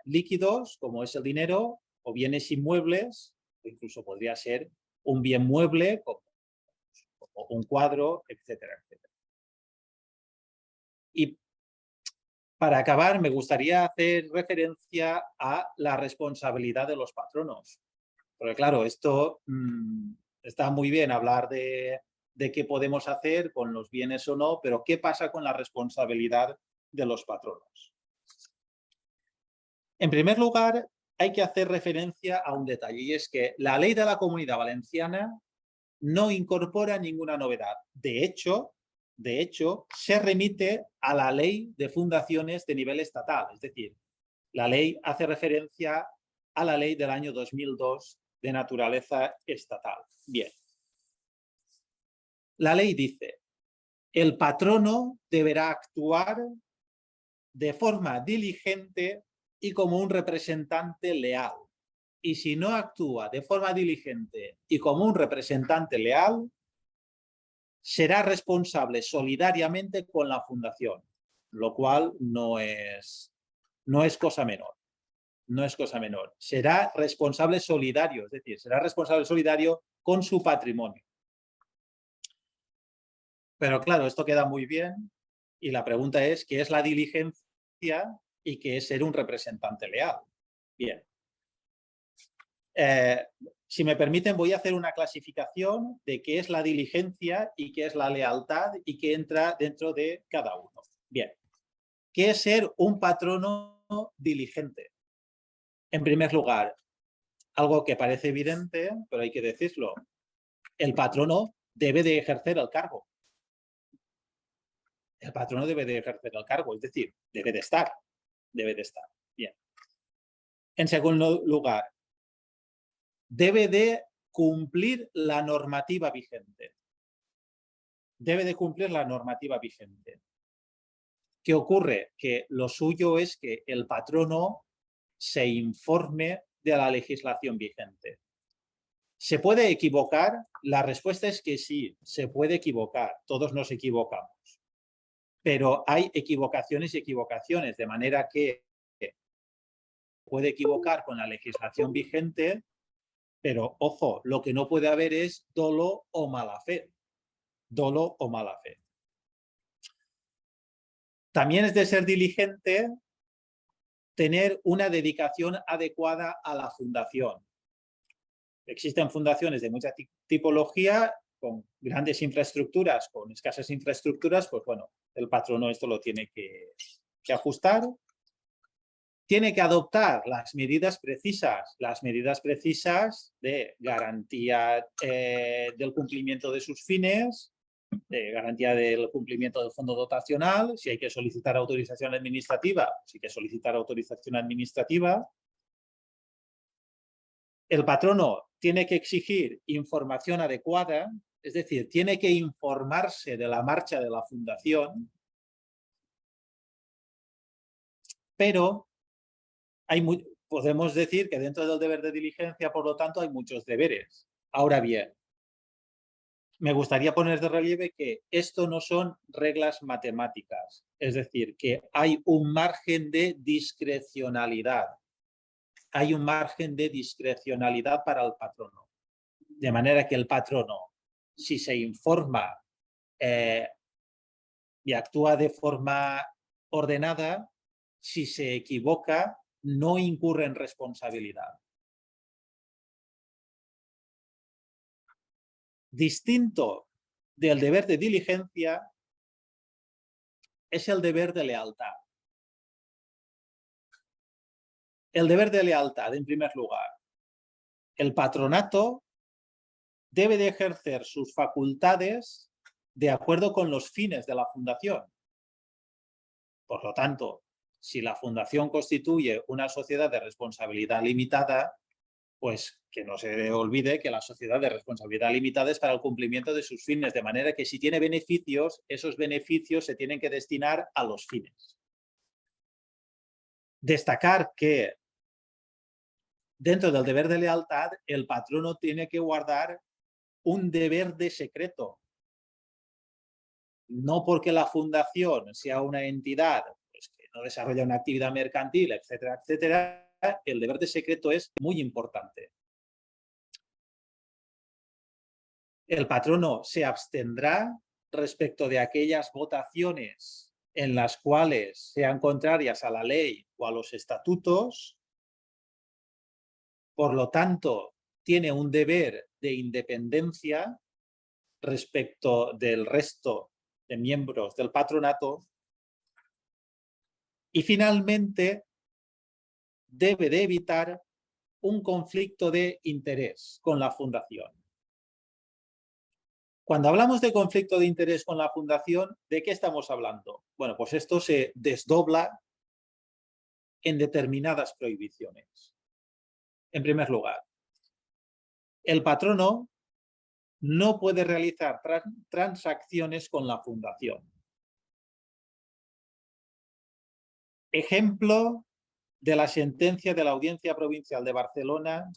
líquidos, como es el dinero, o bienes inmuebles, o incluso podría ser un bien mueble, como un cuadro, etcétera, etcétera. Y para acabar, me gustaría hacer referencia a la responsabilidad de los patronos. Porque claro, esto está muy bien hablar de qué podemos hacer con los bienes o no, pero ¿qué pasa con la responsabilidad de los patronos? En primer lugar, hay que hacer referencia a un detalle, y es que la ley de la Comunidad Valenciana no incorpora ninguna novedad. De hecho, se remite a la ley de fundaciones de nivel estatal. Es decir, la ley hace referencia a la ley del año 2002 de naturaleza estatal. Bien. La ley dice, el patrono deberá actuar de forma diligente y como un representante leal. Y si no actúa de forma diligente y como un representante leal, será responsable solidariamente con la fundación, lo cual no es cosa menor. No es cosa menor. Será responsable solidario, es decir, será responsable solidario con su patrimonio. Pero claro, esto queda muy bien y la pregunta es, ¿qué es la diligencia y qué es ser un representante leal? Bien. Si me permiten, voy a hacer una clasificación de qué es la diligencia y qué es la lealtad y qué entra dentro de cada uno. Bien. ¿Qué es ser un patrono diligente? En primer lugar, algo que parece evidente, pero hay que decirlo. El patrono debe de ejercer el cargo. El patrono debe de ejercer el cargo, es decir, debe de estar. Debe de estar. Bien. En segundo lugar, debe de cumplir la normativa vigente. Debe de cumplir la normativa vigente. ¿Qué ocurre? Que lo suyo es que el patrono se informe de la legislación vigente. ¿Se puede equivocar? La respuesta es que sí, se puede equivocar. Todos nos equivocamos. Pero hay equivocaciones y equivocaciones, de manera que puede equivocar con la legislación vigente, pero ojo, lo que no puede haber es dolo o mala fe. Dolo o mala fe. También es de ser diligente tener una dedicación adecuada a la fundación. Existen fundaciones de mucha tipología, con grandes infraestructuras, con escasas infraestructuras, pues bueno, el patrono esto lo tiene que ajustar. Tiene que adoptar las medidas precisas de garantía del cumplimiento de sus fines, de garantía del cumplimiento del fondo dotacional. Si hay que solicitar autorización administrativa, sí que solicitar autorización administrativa. El patrono tiene que exigir información adecuada, es decir, tiene que informarse de la marcha de la fundación, pero podemos decir que dentro del deber de diligencia, por lo tanto, hay muchos deberes. Ahora bien, me gustaría poner de relieve que esto no son reglas matemáticas, es decir, que hay un margen de discrecionalidad. Hay un margen de discrecionalidad para el patrono. De manera que el patrono, si se informa y actúa de forma ordenada, si se equivoca, no incurre en responsabilidad. Distinto del deber de diligencia es el deber de lealtad. El deber de lealtad, en primer lugar. El patronato debe de ejercer sus facultades de acuerdo con los fines de la fundación. Por lo tanto, si la fundación constituye una sociedad de responsabilidad limitada, pues que no se olvide que la sociedad de responsabilidad limitada es para el cumplimiento de sus fines, de manera que si tiene beneficios, esos beneficios se tienen que destinar a los fines. Destacar que dentro del deber de lealtad, el patrono tiene que guardar un deber de secreto. No porque la fundación sea una entidad pues, que no desarrolla una actividad mercantil, etcétera, etcétera, el deber de secreto es muy importante. El patrono se abstendrá respecto de aquellas votaciones en las cuales sean contrarias a la ley o a los estatutos. Por lo tanto, tiene un deber de independencia respecto del resto de miembros del patronato. Y finalmente, debe de evitar un conflicto de interés con la fundación. Cuando hablamos de conflicto de interés con la fundación, ¿de qué estamos hablando? Bueno, pues esto se desdobla en determinadas prohibiciones. En primer lugar, el patrono no puede realizar transacciones con la fundación. Ejemplo de la sentencia de la Audiencia Provincial de Barcelona,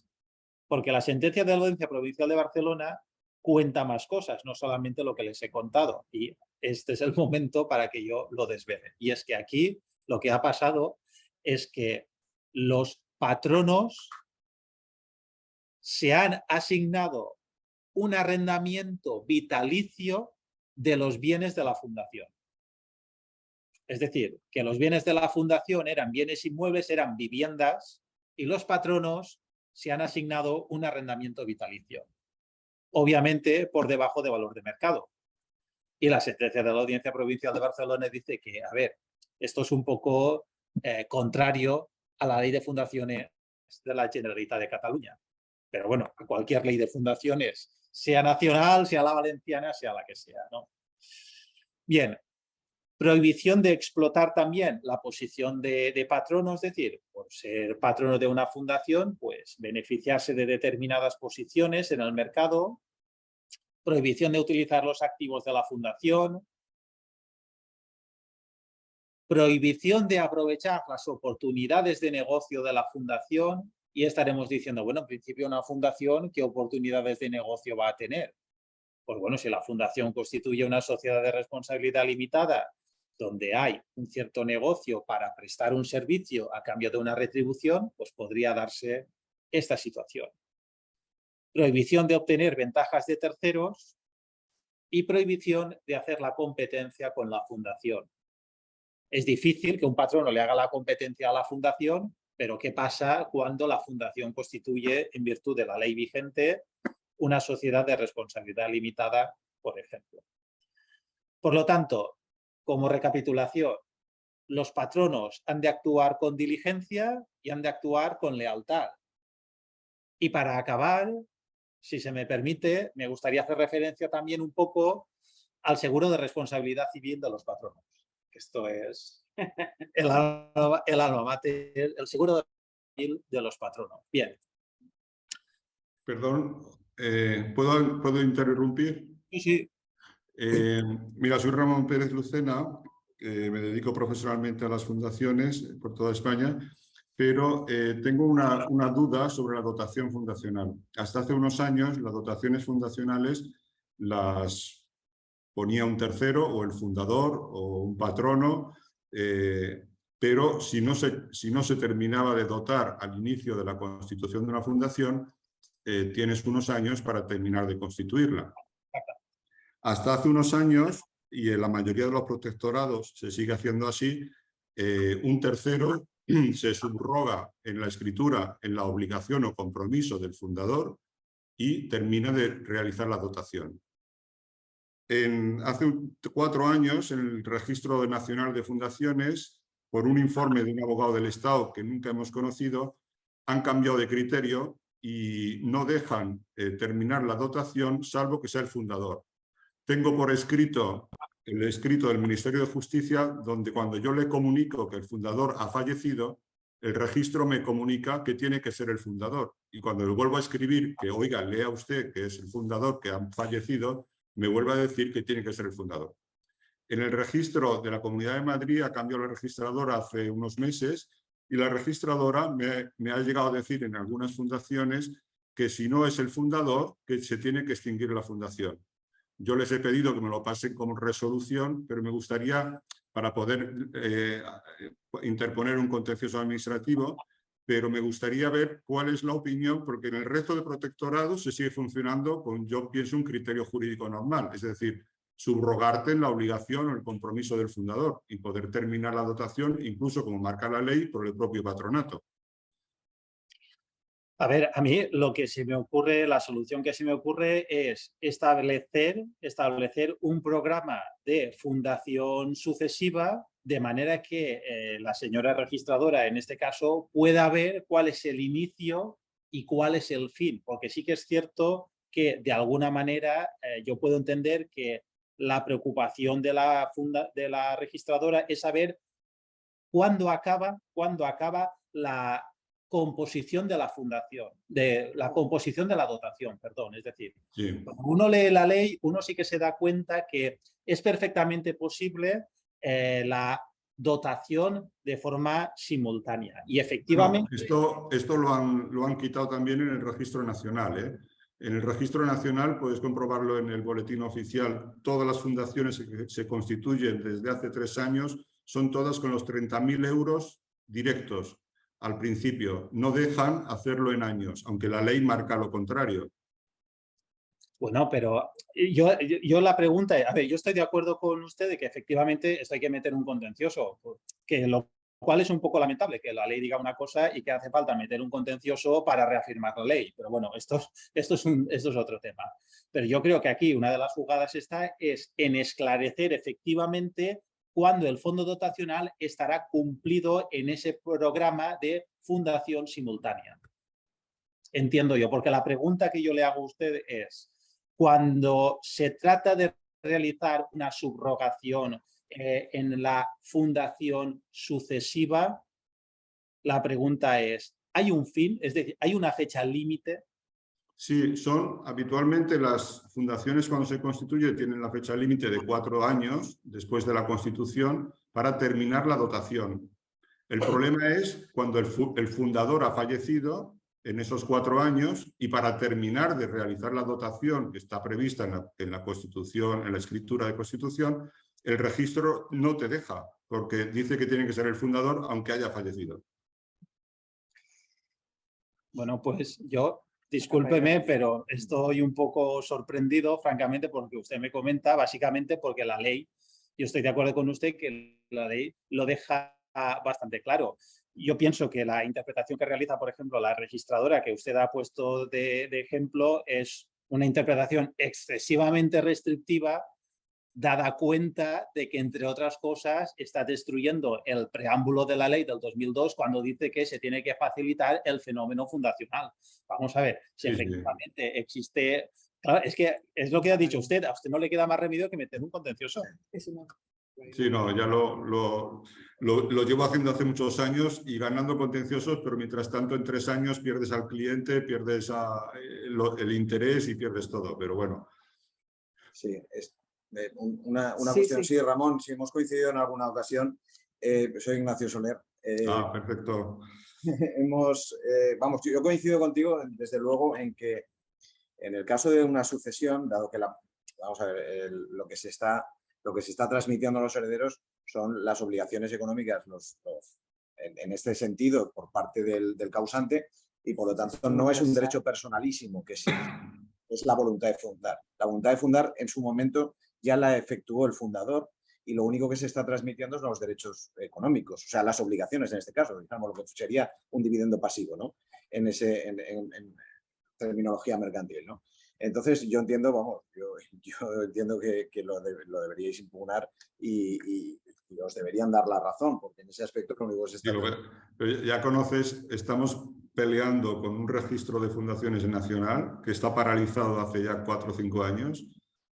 porque la sentencia de la Audiencia Provincial de Barcelona cuenta más cosas, no solamente lo que les he contado. Y este es el momento para que yo lo desvele. Y es que aquí lo que ha pasado es que los patronos se han asignado un arrendamiento vitalicio de los bienes de la fundación. Es decir, que los bienes de la fundación eran bienes inmuebles, eran viviendas, y los patronos se han asignado un arrendamiento vitalicio. Obviamente por debajo de valor de mercado. Y la sentencia de la Audiencia Provincial de Barcelona dice que, a ver, esto es un poco contrario a la ley de fundaciones de la Generalitat de Cataluña. Pero bueno, a cualquier ley de fundaciones, sea nacional, sea la valenciana, sea la que sea, ¿no? Bien, prohibición de explotar también la posición de patrono, es decir, por ser patrono de una fundación, pues beneficiarse de determinadas posiciones en el mercado. Prohibición de utilizar los activos de la fundación. Prohibición de aprovechar las oportunidades de negocio de la fundación. Y estaremos diciendo, bueno, en principio una fundación, ¿qué oportunidades de negocio va a tener? Pues bueno, si la fundación constituye una sociedad de responsabilidad limitada, donde hay un cierto negocio para prestar un servicio a cambio de una retribución, pues podría darse esta situación. Prohibición de obtener ventajas de terceros y prohibición de hacer la competencia con la fundación. Es difícil que un patrono le haga la competencia a la fundación, pero ¿qué pasa cuando la fundación constituye, en virtud de la ley vigente, una sociedad de responsabilidad limitada, por ejemplo? Por lo tanto, como recapitulación, los patronos han de actuar con diligencia y han de actuar con lealtad. Y para acabar, si se me permite, me gustaría hacer referencia también un poco al seguro de responsabilidad civil de los patronos. Esto es el alma mater, el seguro civil de los patronos. Bien. Perdón, ¿puedo interrumpir? Sí, sí. Mira, soy Ramón Pérez Lucena, me dedico profesionalmente a las fundaciones por toda España, pero tengo una duda sobre la dotación fundacional. Hasta hace unos años las dotaciones fundacionales las ponía un tercero o el fundador o un patrono, pero si no se terminaba de dotar al inicio de la constitución de una fundación, tienes unos años para terminar de constituirla. Hasta hace unos años, y en la mayoría de los protectorados se sigue haciendo así, un tercero se subroga en la escritura en la obligación o compromiso del fundador y termina de realizar la dotación. Hace 4 años, en el Registro Nacional de Fundaciones, por un informe de un abogado del Estado que nunca hemos conocido, han cambiado de criterio y no dejan terminar la dotación salvo que sea el fundador. Tengo por escrito el escrito del Ministerio de Justicia, donde cuando yo le comunico que el fundador ha fallecido, el registro me comunica que tiene que ser el fundador. Y cuando le vuelvo a escribir que, oiga, lea usted que es el fundador que ha fallecido, me vuelve a decir que tiene que ser el fundador. En el registro de la Comunidad de Madrid ha cambiado la registradora hace unos meses y la registradora me ha llegado a decir en algunas fundaciones que si no es el fundador, que se tiene que extinguir la fundación. Yo les he pedido que me lo pasen como resolución, pero me gustaría, para poder interponer un contencioso administrativo, pero me gustaría ver cuál es la opinión, porque en el resto de protectorados se sigue funcionando con, yo pienso, un criterio jurídico normal, es decir, subrogarte en la obligación o el compromiso del fundador y poder terminar la dotación, incluso como marca la ley, por el propio patronato. A ver, a mí lo que se me ocurre, la solución que se me ocurre es establecer un programa de fundación sucesiva de manera que la señora registradora, en este caso, pueda ver cuál es el inicio y cuál es el fin. Porque sí que es cierto que, de alguna manera, yo puedo entender que la preocupación de la registradora es saber cuándo acaba la composición de la fundación, de la composición de la dotación, perdón. Es decir, sí, cuando uno lee la ley, uno sí que se da cuenta que es perfectamente posible la dotación de forma simultánea. Y efectivamente... No, esto lo han quitado también en el Registro Nacional, ¿eh? En el Registro Nacional, puedes comprobarlo en el boletín oficial, todas las fundaciones que se constituyen desde hace 3 años son todas con los 30.000 euros directos. Al principio, no dejan hacerlo en años, aunque la ley marca lo contrario. Bueno, pero yo la pregunta, a ver, yo estoy de acuerdo con usted de que efectivamente esto hay que meter un contencioso, que lo cual es un poco lamentable, que la ley diga una cosa y que hace falta meter un contencioso para reafirmar la ley. Pero bueno, esto es otro tema. Pero yo creo que aquí una de las jugadas es en esclarecer efectivamente cuándo el fondo dotacional estará cumplido en ese programa de fundación simultánea. Entiendo yo, porque la pregunta que yo le hago a usted es, cuando se trata de realizar una subrogación en la fundación sucesiva, la pregunta es, ¿hay un fin? Es decir, ¿hay una fecha límite? Sí, habitualmente las fundaciones cuando se constituyen tienen la fecha límite de 4 años después de la constitución para terminar la dotación. El problema es cuando el fundador ha fallecido en esos 4 años y para terminar de realizar la dotación que está prevista en la Constitución, en la escritura de Constitución, el registro no te deja porque dice que tiene que ser el fundador aunque haya fallecido. Bueno, pues yo... Discúlpeme, pero estoy un poco sorprendido, francamente, porque usted me comenta, básicamente porque la ley, yo estoy de acuerdo con usted que la ley lo deja bastante claro. Yo pienso que la interpretación que realiza, por ejemplo, la registradora que usted ha puesto de ejemplo es una interpretación excesivamente restrictiva, dada cuenta de que, entre otras cosas, está destruyendo el preámbulo de la ley del 2002 cuando dice que se tiene que facilitar el fenómeno fundacional. Vamos a ver, si efectivamente existe... Claro, es que es lo que ha dicho usted, a usted no le queda más remedio que meter un contencioso. Sí, no, ya lo llevo haciendo hace muchos años y ganando contenciosos, pero mientras tanto en 3 años pierdes al cliente, pierdes el interés y pierdes todo, pero bueno. Sí, es una Sí, cuestión. sí. Sí, Ramón, si hemos coincidido en alguna ocasión, soy Ignacio Soler. Perfecto. Vamos, yo coincido contigo, desde luego, en que en el caso de una sucesión, dado que vamos a ver, lo que se está transmitiendo a los herederos son las obligaciones económicas en este sentido por parte del causante, y por lo tanto no es un derecho personalísimo, que sí, es la voluntad de fundar. La voluntad de fundar en su momento ya la efectuó el fundador, y lo único que se está transmitiendo son los derechos económicos, o sea, las obligaciones en este caso, digamos, lo que sería un dividendo pasivo, ¿no? En terminología mercantil, ¿no? Entonces yo entiendo, vamos, yo entiendo que lo deberíais impugnar y os deberían dar la razón, porque en ese aspecto lo único que se está... Pero ya conoces, estamos peleando con un registro de fundaciones nacional que está paralizado hace ya 4 o 5 años.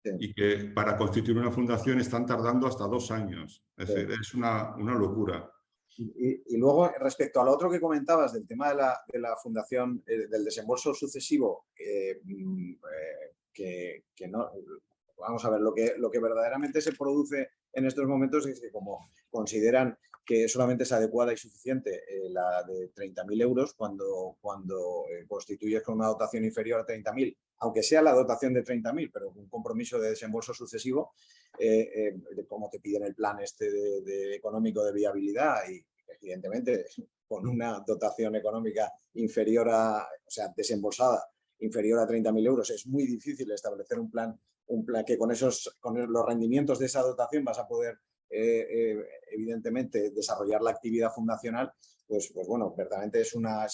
Sí. Y que para constituir una fundación están tardando hasta 2 años. Es decir, es una locura. Y luego, respecto a lo otro que comentabas del tema de la fundación, del desembolso sucesivo, que no... Vamos a ver, lo que verdaderamente se produce en estos momentos es que, como consideran que solamente es adecuada y suficiente la de 30.000 euros cuando constituyes con una dotación inferior a 30.000, aunque sea la dotación de 30.000, pero un compromiso de desembolso sucesivo, como te piden el plan de económico de viabilidad, y evidentemente con una dotación económica inferior o sea, desembolsada inferior a 30.000 euros, es muy difícil establecer un plan que con los rendimientos de esa dotación vas a poder evidentemente desarrollar la actividad fundacional. Pues bueno, verdaderamente es una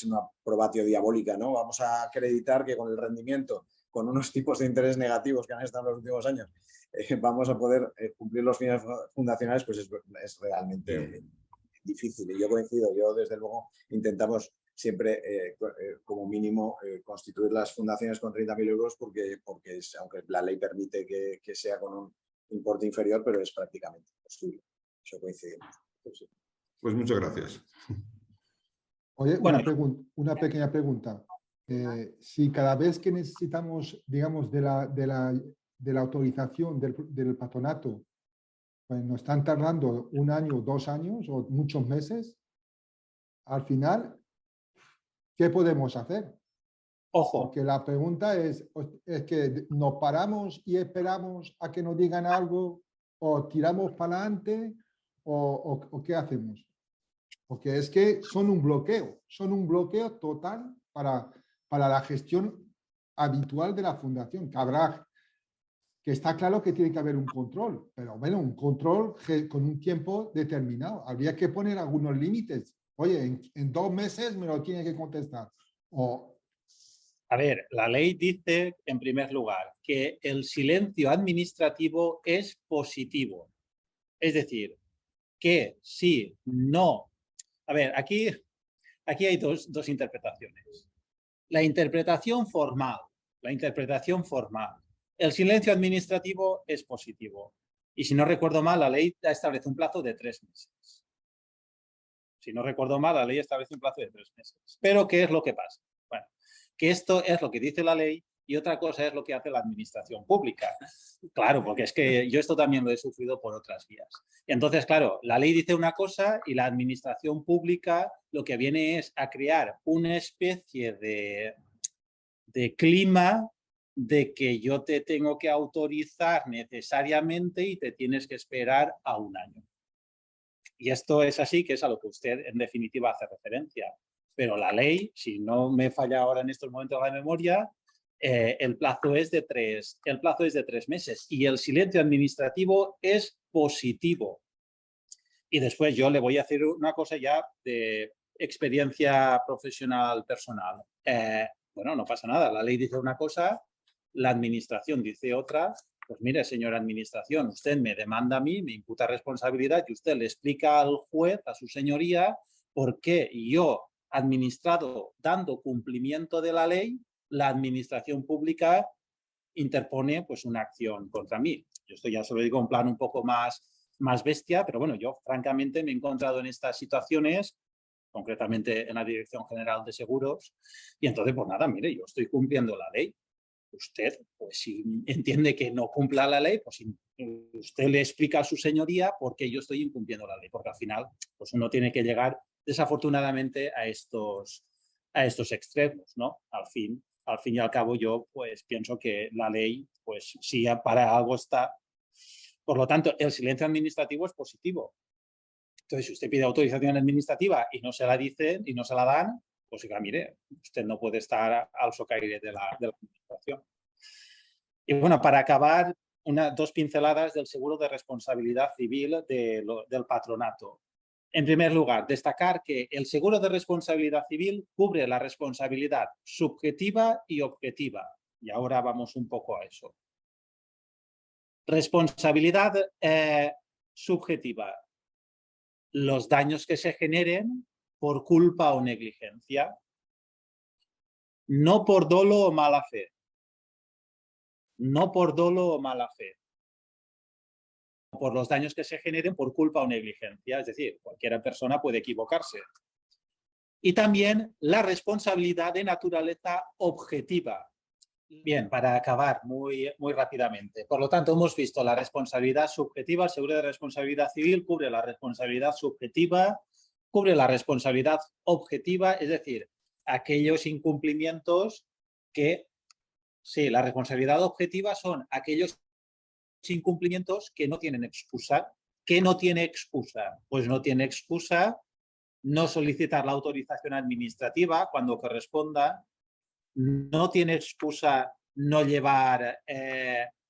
probatio diabólica, ¿no? Vamos a acreditar que con el rendimiento, con unos tipos de interés negativos que han estado en los últimos años, vamos a poder cumplir los fines fundacionales, pues es realmente difícil. Y yo coincido, desde luego intentamos siempre, como mínimo, constituir las fundaciones con 30.000 euros porque aunque la ley permite que sea con un importe inferior, pero es prácticamente imposible. Eso coincidimos. Pues muchas gracias. Oye, una pequeña pregunta. Si cada vez que necesitamos, digamos, de la autorización del patronato, pues nos están tardando 1 año, 2 años o muchos meses, al final, ¿qué podemos hacer? Ojo. Porque la pregunta es que nos paramos y esperamos a que nos digan algo, o tiramos para adelante, o ¿qué hacemos? Porque es que son un bloqueo total para la gestión habitual de la fundación. Que está claro que tiene que haber un control, pero bueno, un control con un tiempo determinado. Habría que poner algunos límites. Oye, en 2 meses me lo tiene que contestar. A ver, la ley dice, en primer lugar, que el silencio administrativo es positivo. Es decir, que si no... A ver, aquí hay dos interpretaciones. La interpretación formal. El silencio administrativo es positivo. Y si no recuerdo mal, la ley establece un plazo de 3 meses. Pero, ¿qué es lo que pasa? Bueno, que esto es lo que dice la ley y otra cosa es lo que hace la administración pública. Claro, porque es que yo esto también lo he sufrido por otras vías. Entonces, claro, la ley dice una cosa y la administración pública lo que viene es a crear una especie de clima de que yo te tengo que autorizar necesariamente y te tienes que esperar a 1 año. Y esto es así, que es a lo que usted en definitiva hace referencia. Pero la ley, si no me falla ahora en estos momentos la memoria, el plazo es de 3 meses y el silencio administrativo es positivo. Y después yo le voy a hacer una cosa ya de experiencia profesional personal. Bueno, no pasa nada, la ley dice una cosa, la administración dice otra. Pues mire, señora administración, usted me demanda a mí, me imputa responsabilidad y usted le explica al juez, a su señoría, por qué yo, administrado, dando cumplimiento de la ley, la administración pública interpone pues una acción contra mí. Yo esto ya se lo digo en plan un poco más bestia, pero bueno, yo francamente me he encontrado en estas situaciones concretamente en la Dirección General de Seguros, y entonces, pues nada, mire, yo estoy cumpliendo la ley. Usted, pues si entiende que no cumpla la ley, pues usted le explica a su señoría por qué yo estoy incumpliendo la ley, porque al final pues uno tiene que llegar desafortunadamente a estos extremos, ¿no? Al fin y al cabo yo pues pienso que la ley, pues si para algo está. Por lo tanto, el silencio administrativo es positivo. Entonces, si usted pide autorización administrativa y no se la dicen y no se la dan, pues diga, mire, usted no puede estar al socaire de la administración. Y bueno, para acabar, dos pinceladas del seguro de responsabilidad civil del patronato. En primer lugar, destacar que el seguro de responsabilidad civil cubre la responsabilidad subjetiva y objetiva. Y ahora vamos un poco a eso. Responsabilidad subjetiva. Los daños que se generen por culpa o negligencia. No por dolo o mala fe. No por dolo o mala fe. Por los daños que se generen por culpa o negligencia. Es decir, cualquier persona puede equivocarse. Y también la responsabilidad de naturaleza objetiva. Bien, para acabar muy rápidamente. Por lo tanto, hemos visto la responsabilidad subjetiva. El seguro de responsabilidad civil cubre la responsabilidad subjetiva, cubre la responsabilidad objetiva, es decir, aquellos incumplimientos que, sí, la responsabilidad objetiva son aquellos incumplimientos que no tienen excusa. ¿Qué no tiene excusa? Pues no tiene excusa no solicitar la autorización administrativa cuando corresponda, no tiene excusa no llevar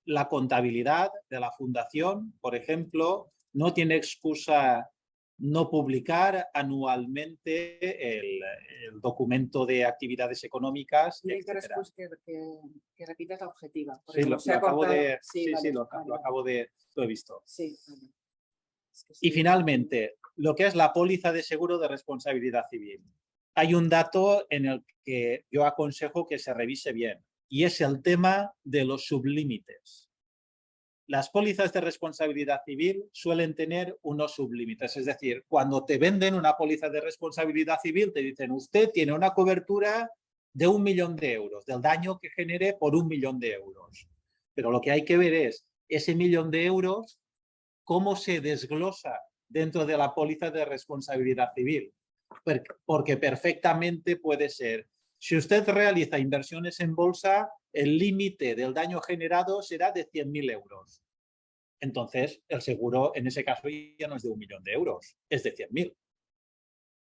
la contabilidad de la fundación, por ejemplo, no tiene excusa no publicar anualmente el documento de actividades económicas. Que repitas la objetiva. Sí, lo he visto. Sí, vale. Es que Y sí. finalmente, lo que es la póliza de seguro de responsabilidad civil. Hay un dato en el que yo aconsejo que se revise bien, y es el tema de los sublímites. Las pólizas de responsabilidad civil suelen tener unos sublímites, es decir, cuando te venden una póliza de responsabilidad civil te dicen usted tiene una cobertura de 1 millón de euros, del daño que genere por 1 millón de euros. Pero lo que hay que ver es ese 1 millón de euros, cómo se desglosa dentro de la póliza de responsabilidad civil. Porque perfectamente puede ser, si usted realiza inversiones en bolsa, el límite del daño generado será de 100.000 euros. Entonces, el seguro en ese caso ya no es de 1 millón de euros, es de 100.000.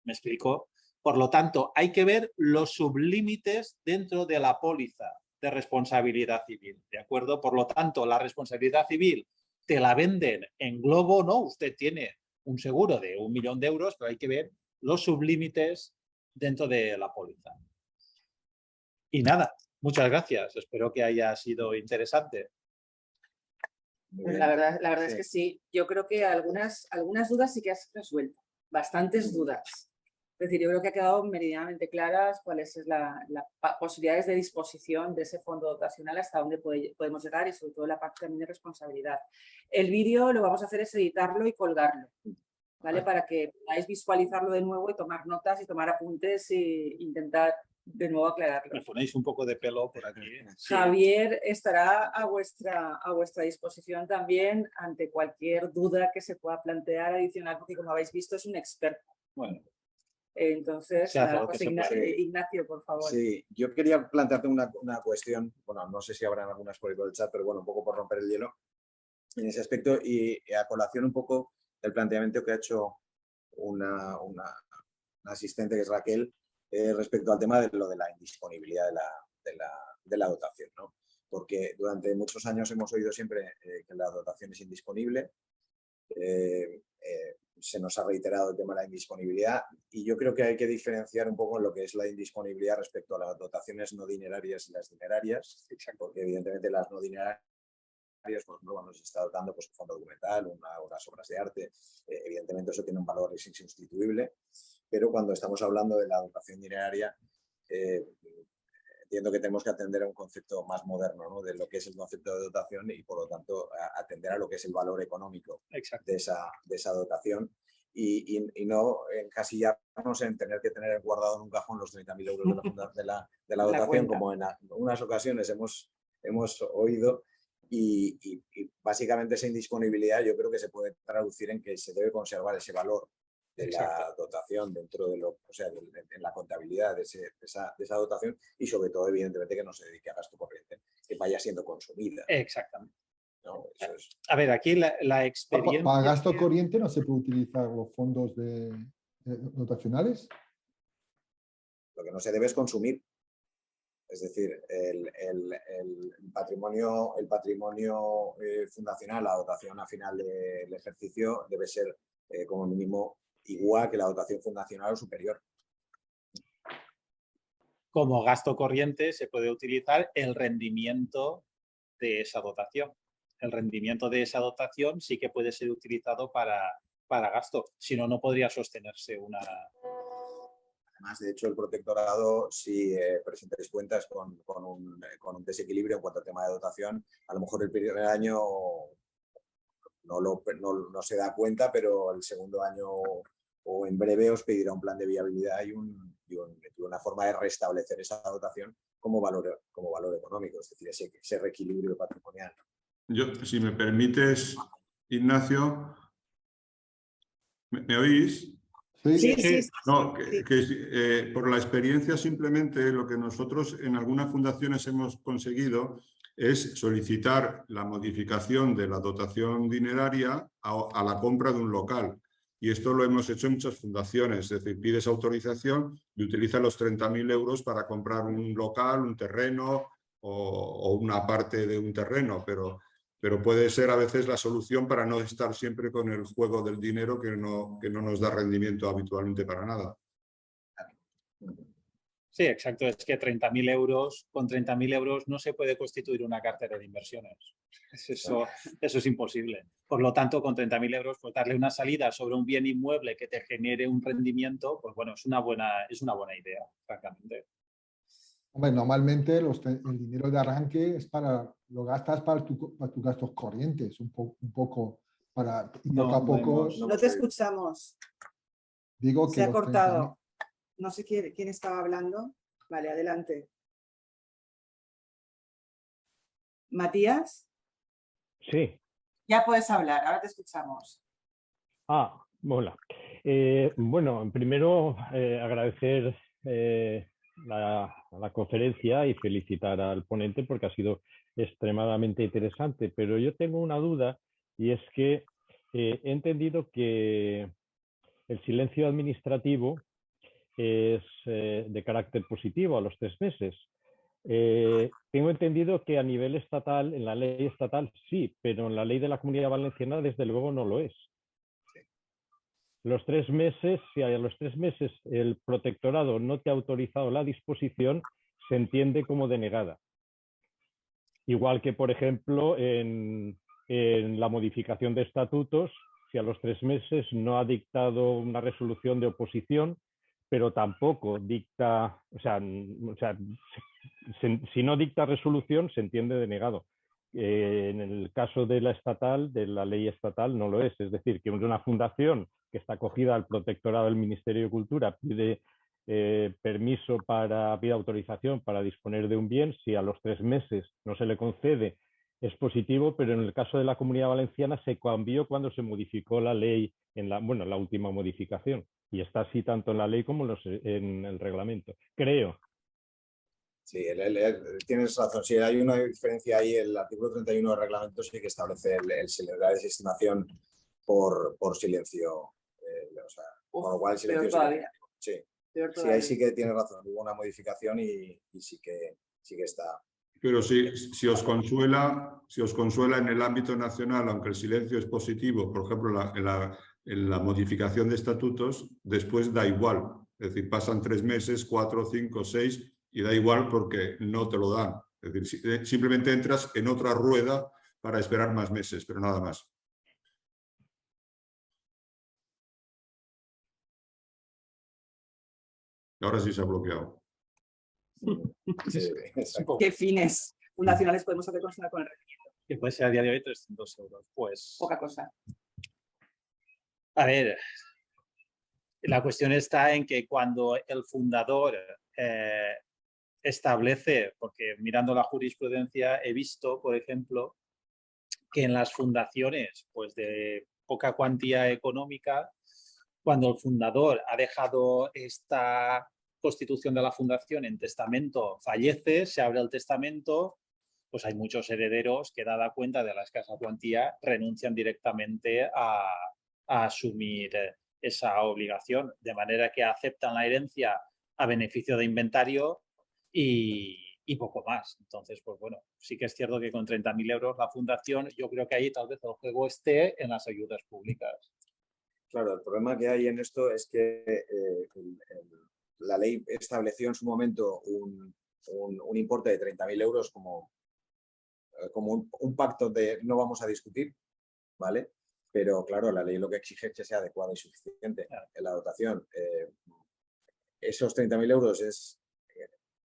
¿Me explico? Por lo tanto, hay que ver los sublímites dentro de la póliza de responsabilidad civil, ¿de acuerdo? Por lo tanto, la responsabilidad civil te la venden en globo, ¿no? Usted tiene un seguro de 1 millón de euros, pero hay que ver los sublímites dentro de la póliza. Y nada, muchas gracias. Espero que haya sido interesante. Pues la verdad es que sí. Yo creo que algunas dudas sí que has resuelto. Bastantes dudas. Es decir, yo creo que ha quedado meridianamente claras cuáles son las posibilidades de disposición de ese fondo dotacional, hasta dónde podemos llegar y sobre todo la parte también de responsabilidad. El vídeo lo que vamos a hacer es editarlo y colgarlo, ¿vale? Para que podáis visualizarlo de nuevo y tomar notas y tomar apuntes e intentar de nuevo aclararlo. Me ponéis un poco de pelo por aquí. Sí. Javier estará a vuestra disposición también ante cualquier duda que se pueda plantear adicional, porque como habéis visto es un experto. Bueno. Entonces, pues Ignacio, por favor. Sí, yo quería plantearte una cuestión, bueno, no sé si habrán algunas por ahí por el chat, pero bueno, un poco por romper el hielo en ese aspecto y a colación un poco del planteamiento que ha hecho una asistente, que es Raquel, respecto al tema de lo de la indisponibilidad de la dotación, ¿no? Porque durante muchos años hemos oído siempre que la dotación es indisponible. Se nos ha reiterado el tema de la indisponibilidad y yo creo que hay que diferenciar un poco lo que es la indisponibilidad respecto a las dotaciones no dinerarias y las dinerarias, porque evidentemente las no dinerarias, pues no nos está dotando pues, un fondo documental, unas obras de arte, evidentemente eso tiene un valor, es insustituible, pero cuando estamos hablando de la dotación dineraria, entiendo que tenemos que atender a un concepto más moderno, ¿no? De lo que es el concepto de dotación y por lo tanto atender a lo que es el valor económico de esa dotación. y no encasillarnos en tener que tener guardado en un cajón los 30.000 euros de la dotación, cuenta. como en unas ocasiones hemos oído. Y básicamente esa indisponibilidad yo creo que se puede traducir en que se debe conservar ese valor de la dotación dentro de o sea, en la contabilidad de esa dotación, y sobre todo, evidentemente, que no se dedique a gasto corriente, que vaya siendo consumida. Exactamente. ¿No? Eso es. A ver, aquí la experiencia... Para gasto corriente no se puede utilizar los fondos dotacionales. Lo que no se debe es consumir. Es decir, el patrimonio fundacional, la dotación a final del ejercicio debe ser como mínimo igual que la dotación fundacional o superior. Como gasto corriente se puede utilizar el rendimiento de esa dotación. El rendimiento de esa dotación sí que puede ser utilizado para gasto. Si no, no podría sostenerse una... Además, de hecho, el protectorado, si presentáis cuentas con un desequilibrio en cuanto al tema de dotación, a lo mejor el primer año no se da cuenta, pero el segundo año o en breve os pedirá un plan de viabilidad y una forma de restablecer esa dotación como valor económico, es decir, ese reequilibrio patrimonial. Yo, si me permites, Ignacio, ¿me oís? Sí. No, por la experiencia simplemente lo que nosotros en algunas fundaciones hemos conseguido es solicitar la modificación de la dotación dineraria a la compra de un local. Y esto lo hemos hecho en muchas fundaciones, es decir, pides autorización y utilizas los 30.000 euros para comprar un local, un terreno o una parte de un terreno, pero puede ser a veces la solución para no estar siempre con el juego del dinero que no nos da rendimiento habitualmente para nada. Sí, exacto. Es que 30.000 euros, con 30.000 euros no se puede constituir una cartera de inversiones. Eso es imposible. Por lo tanto, con 30.000 euros, pues darle una salida sobre un bien inmueble que te genere un rendimiento, pues bueno, es una buena idea, francamente. Hombre, normalmente el dinero de arranque lo gastas para tus gastos corrientes, un poco para poco a poco. No te escuchamos. Digo que Se ha cortado. No sé quién estaba hablando. Vale, adelante. ¿Matías? Sí. Ya puedes hablar, ahora te escuchamos. Hola. Bueno, primero agradecer la conferencia y felicitar al ponente porque ha sido extremadamente interesante, pero yo tengo una duda y es que he entendido que el silencio administrativo es de carácter positivo a los 3 meses. Tengo entendido que a nivel estatal, en la ley estatal sí, pero en la ley de la Comunidad Valenciana desde luego no lo es. Los 3 meses, si a los 3 meses el protectorado no te ha autorizado la disposición, se entiende como denegada. Igual que, por ejemplo, en la modificación de estatutos, si a los 3 meses no ha dictado una resolución de oposición, pero tampoco dicta, si no dicta resolución, se entiende denegado. En el caso de la estatal, de la ley estatal, no lo es. Es decir, que una fundación que está acogida al protectorado del Ministerio de Cultura pide pide autorización para disponer de un bien, si a los 3 meses no se le concede, es positivo, pero en el caso de la Comunidad Valenciana se cambió cuando se modificó la ley en la última modificación. Y está así tanto en la ley como en el reglamento, creo. Sí, tienes razón. Sí, hay una diferencia ahí. El artículo 31 del reglamento sí que establece la desestimación por silencio. Con lo cual el silencio sí. Sí, ahí sí que tienes razón. Hubo una modificación y sí que está. Pero si os consuela en el ámbito nacional, aunque el silencio es positivo, por ejemplo, en la modificación de estatutos, después da igual. Es decir, pasan 3 meses, 4, 5, 6 y da igual porque no te lo dan. Es decir, simplemente entras en otra rueda para esperar más meses, pero nada más. Ahora sí se ha bloqueado. Sí, ¿Qué fines fundacionales podemos hacer con el rendimiento? Que puede ser a día de hoy 300 euros. Pues, poca cosa. A ver, La cuestión está en que cuando el fundador establece, porque mirando la jurisprudencia he visto, por ejemplo, que en las fundaciones pues de poca cuantía económica, cuando el fundador ha dejado esta constitución de la fundación en testamento, fallece, se abre el testamento, pues hay muchos herederos que, dada cuenta de la escasa cuantía, renuncian directamente a asumir esa obligación, de manera que aceptan la herencia a beneficio de inventario y poco más. Entonces, pues bueno, sí que es cierto que con 30.000 euros la fundación, yo creo que ahí tal vez el juego esté en las ayudas públicas. Claro, el problema que hay en esto es que la ley estableció en su momento un importe de 30.000 euros como un pacto de no vamos a discutir, ¿vale? Pero claro, la ley lo que exige es que sea adecuada y suficiente en la dotación. Esos 30.000 euros es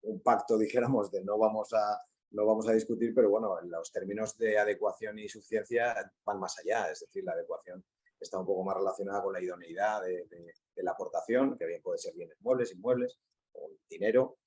un pacto, dijéramos, de no vamos a discutir, pero bueno, los términos de adecuación y suficiencia van más allá, es decir, la adecuación está un poco más relacionada con la idoneidad de la aportación, que bien puede ser bienes muebles, inmuebles o dinero,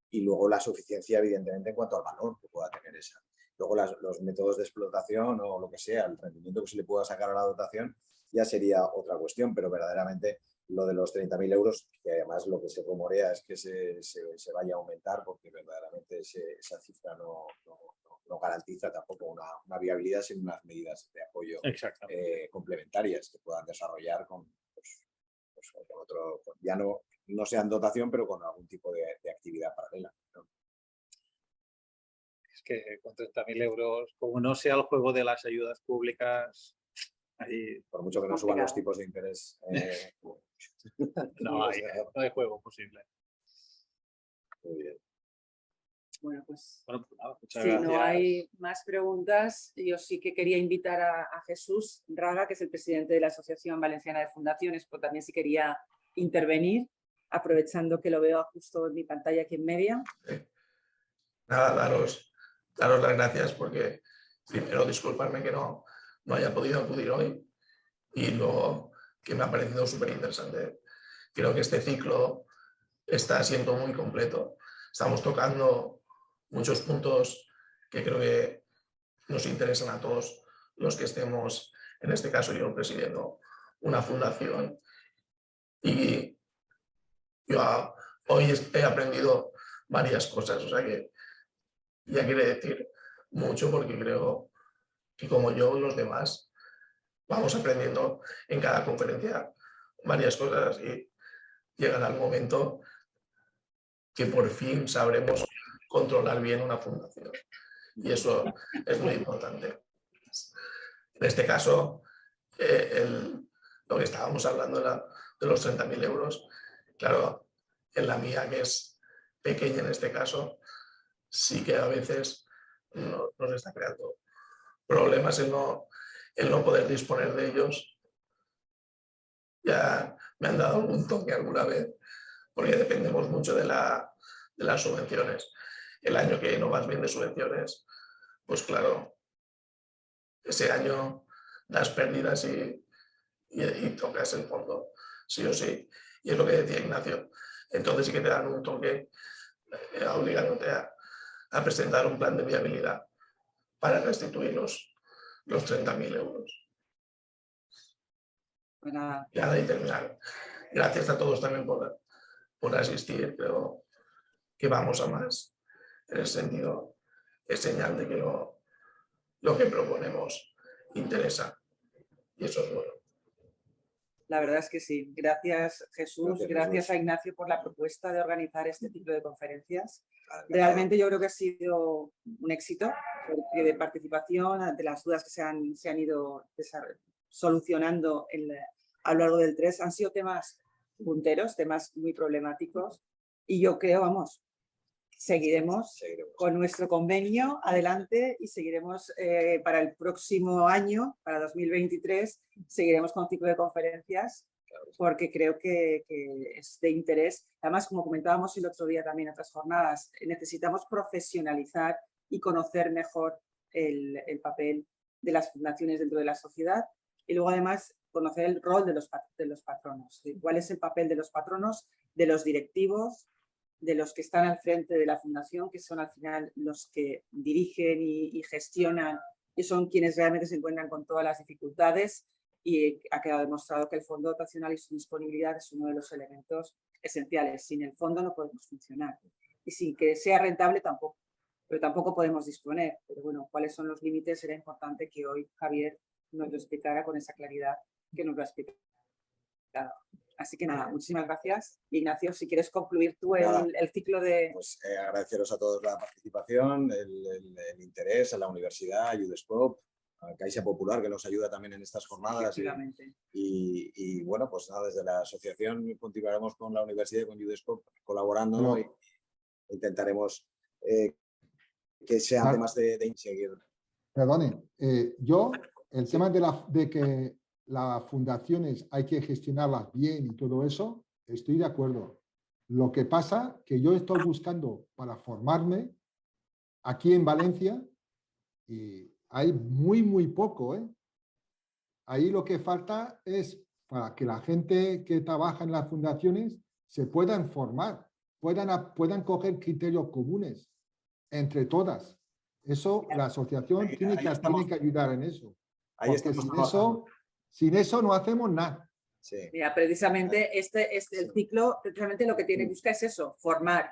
y luego la suficiencia, evidentemente, en cuanto al valor que pueda tener esa. Luego los métodos de explotación o lo que sea, el rendimiento que se le pueda sacar a la dotación, ya sería otra cuestión, pero verdaderamente lo de los 30.000 euros, que además lo que se rumorea es que se vaya a aumentar, porque verdaderamente esa cifra no garantiza tampoco una viabilidad sin unas medidas de apoyo complementarias que puedan desarrollar con otro, ya no sean dotación, pero con algún tipo de actividad paralela, ¿no? Es que con 30.000 euros, como no sea el juego de las ayudas públicas, ahí por mucho que no suban los tipos de interés. no hay juego posible. Muy bien. Bueno, pues nada, si gracias. no hay más preguntas, yo sí que quería invitar a Jesús Raga, que es el presidente de la Asociación Valenciana de Fundaciones, pero también si quería intervenir, aprovechando que lo veo justo en mi pantalla aquí en media. Nada, daros las gracias porque primero disculparme que no haya podido acudir hoy y luego que me ha parecido súper interesante. Creo que este ciclo está siendo muy completo. Estamos tocando muchos puntos que creo que nos interesan a todos los que estemos, en este caso yo presidiendo una fundación. Y yo hoy he aprendido varias cosas, o sea que ya quiere decir mucho porque creo que como yo, los demás, vamos aprendiendo en cada conferencia varias cosas y llegará el momento que por fin sabremos controlar bien una fundación. Y eso es muy importante. En este caso, lo que estábamos hablando era de los 30.000 euros. Claro, en la mía, que es pequeña en este caso, sí que a veces nos está creando problemas el no poder disponer de ellos. Ya me han dado algún toque alguna vez, porque dependemos mucho de las subvenciones. El año que no vas bien de subvenciones, pues claro, ese año das pérdidas y tocas el fondo, sí o sí. Y es lo que decía Ignacio. Entonces sí que te dan un toque obligándote a presentar un plan de viabilidad para restituir los 30.000 euros. Bueno, Ya y terminar. Gracias a todos también por asistir. Creo que vamos a más. En ese sentido, es señal de que lo que proponemos interesa. Y eso es bueno. la verdad es que sí. Gracias, Jesús. Gracias a Ignacio por la propuesta de organizar este tipo de conferencias. Realmente yo creo que ha sido un éxito de participación, ante las dudas que se han ido solucionando a lo largo del 3. Han sido temas punteros, temas muy problemáticos y yo creo, vamos, seguiremos con nuestro convenio adelante y seguiremos para el próximo año, para 2023, seguiremos con tipo de conferencias porque creo que es de interés. Además, como comentábamos el otro día también en otras jornadas, necesitamos profesionalizar y conocer mejor el papel de las fundaciones dentro de la sociedad y luego además conocer el rol de los patronos, cuál es el papel de los patronos, de los directivos, de los que están al frente de la fundación, que son al final los que dirigen y gestionan y son quienes realmente se encuentran con todas las dificultades, y ha quedado demostrado que el fondo dotacional y su disponibilidad es uno de los elementos esenciales. Sin el fondo no podemos funcionar y sin que sea rentable tampoco, pero tampoco podemos disponer. Pero bueno, cuáles son los límites era importante que hoy Javier nos lo explicara con esa claridad que nos lo ha explicado. Así que nada, muchísimas gracias. Ignacio, si quieres concluir tú el ciclo de... Pues agradeceros a todos la participación, el interés a la universidad, a UDESCOP, a Caixa Popular, que nos ayuda también en estas jornadas. Y bueno, pues nada, desde la asociación continuaremos con la universidad y con UDESCOP colaborando, ¿no? Y intentaremos que sean temas de seguir. Perdone, el tema de que las fundaciones hay que gestionarlas bien y todo eso, estoy de acuerdo. Lo que pasa que yo estoy buscando para formarme aquí en Valencia y hay muy poco, ¿eh? Ahí lo que falta es para que la gente que trabaja en las fundaciones se puedan formar, puedan coger criterios comunes entre todas. Eso la asociación tiene que ayudar en eso. Porque sin eso no hacemos nada. Sí. Mira, precisamente el ciclo, precisamente lo que tiene que buscar es eso, formar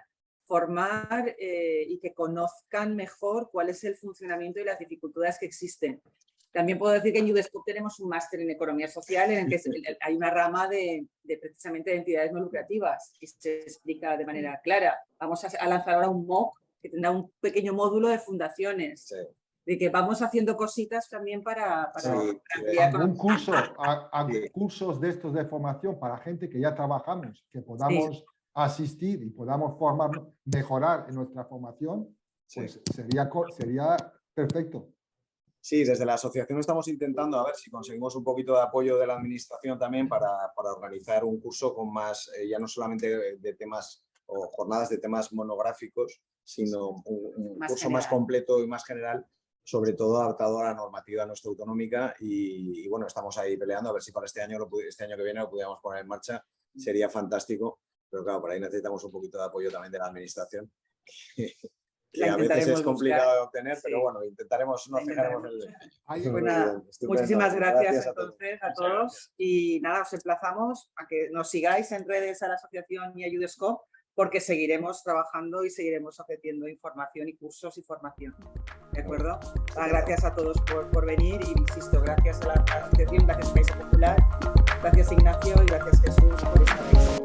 y que conozcan mejor cuál es el funcionamiento y las dificultades que existen. También puedo decir que en UDESCOP tenemos un máster en economía social en el que hay una rama precisamente de entidades no lucrativas y se explica de manera clara. Vamos a lanzar ahora un MOOC que tendrá un pequeño módulo de fundaciones. Sí. De que vamos haciendo cositas también para algún cursos de estos de formación para gente que ya trabajamos, que podamos asistir y podamos mejorar en nuestra formación, pues sería perfecto. Sí, desde la asociación estamos intentando a ver si conseguimos un poquito de apoyo de la administración también para organizar un curso con más, ya no solamente de temas o jornadas de temas monográficos, sino un curso más completo y más general, sobre todo adaptado a la normativa nuestra autonómica y bueno, estamos ahí peleando a ver si para este año que viene lo pudiéramos poner en marcha, sería fantástico, pero claro, por ahí necesitamos un poquito de apoyo también de la administración, que a veces es complicado de obtener, pero bueno, intentaremos, no cejaremos el... Pues nada, muchísimas gracias entonces a todos y nada, os emplazamos a que nos sigáis en redes a la asociación y a UDESCOP, porque seguiremos trabajando y seguiremos ofreciendo información y cursos y formación. ¿De acuerdo? Gracias a todos por venir y, insisto, gracias a la asociación, gracias Caixa Popular, gracias Ignacio y gracias Jesús por estar ahí.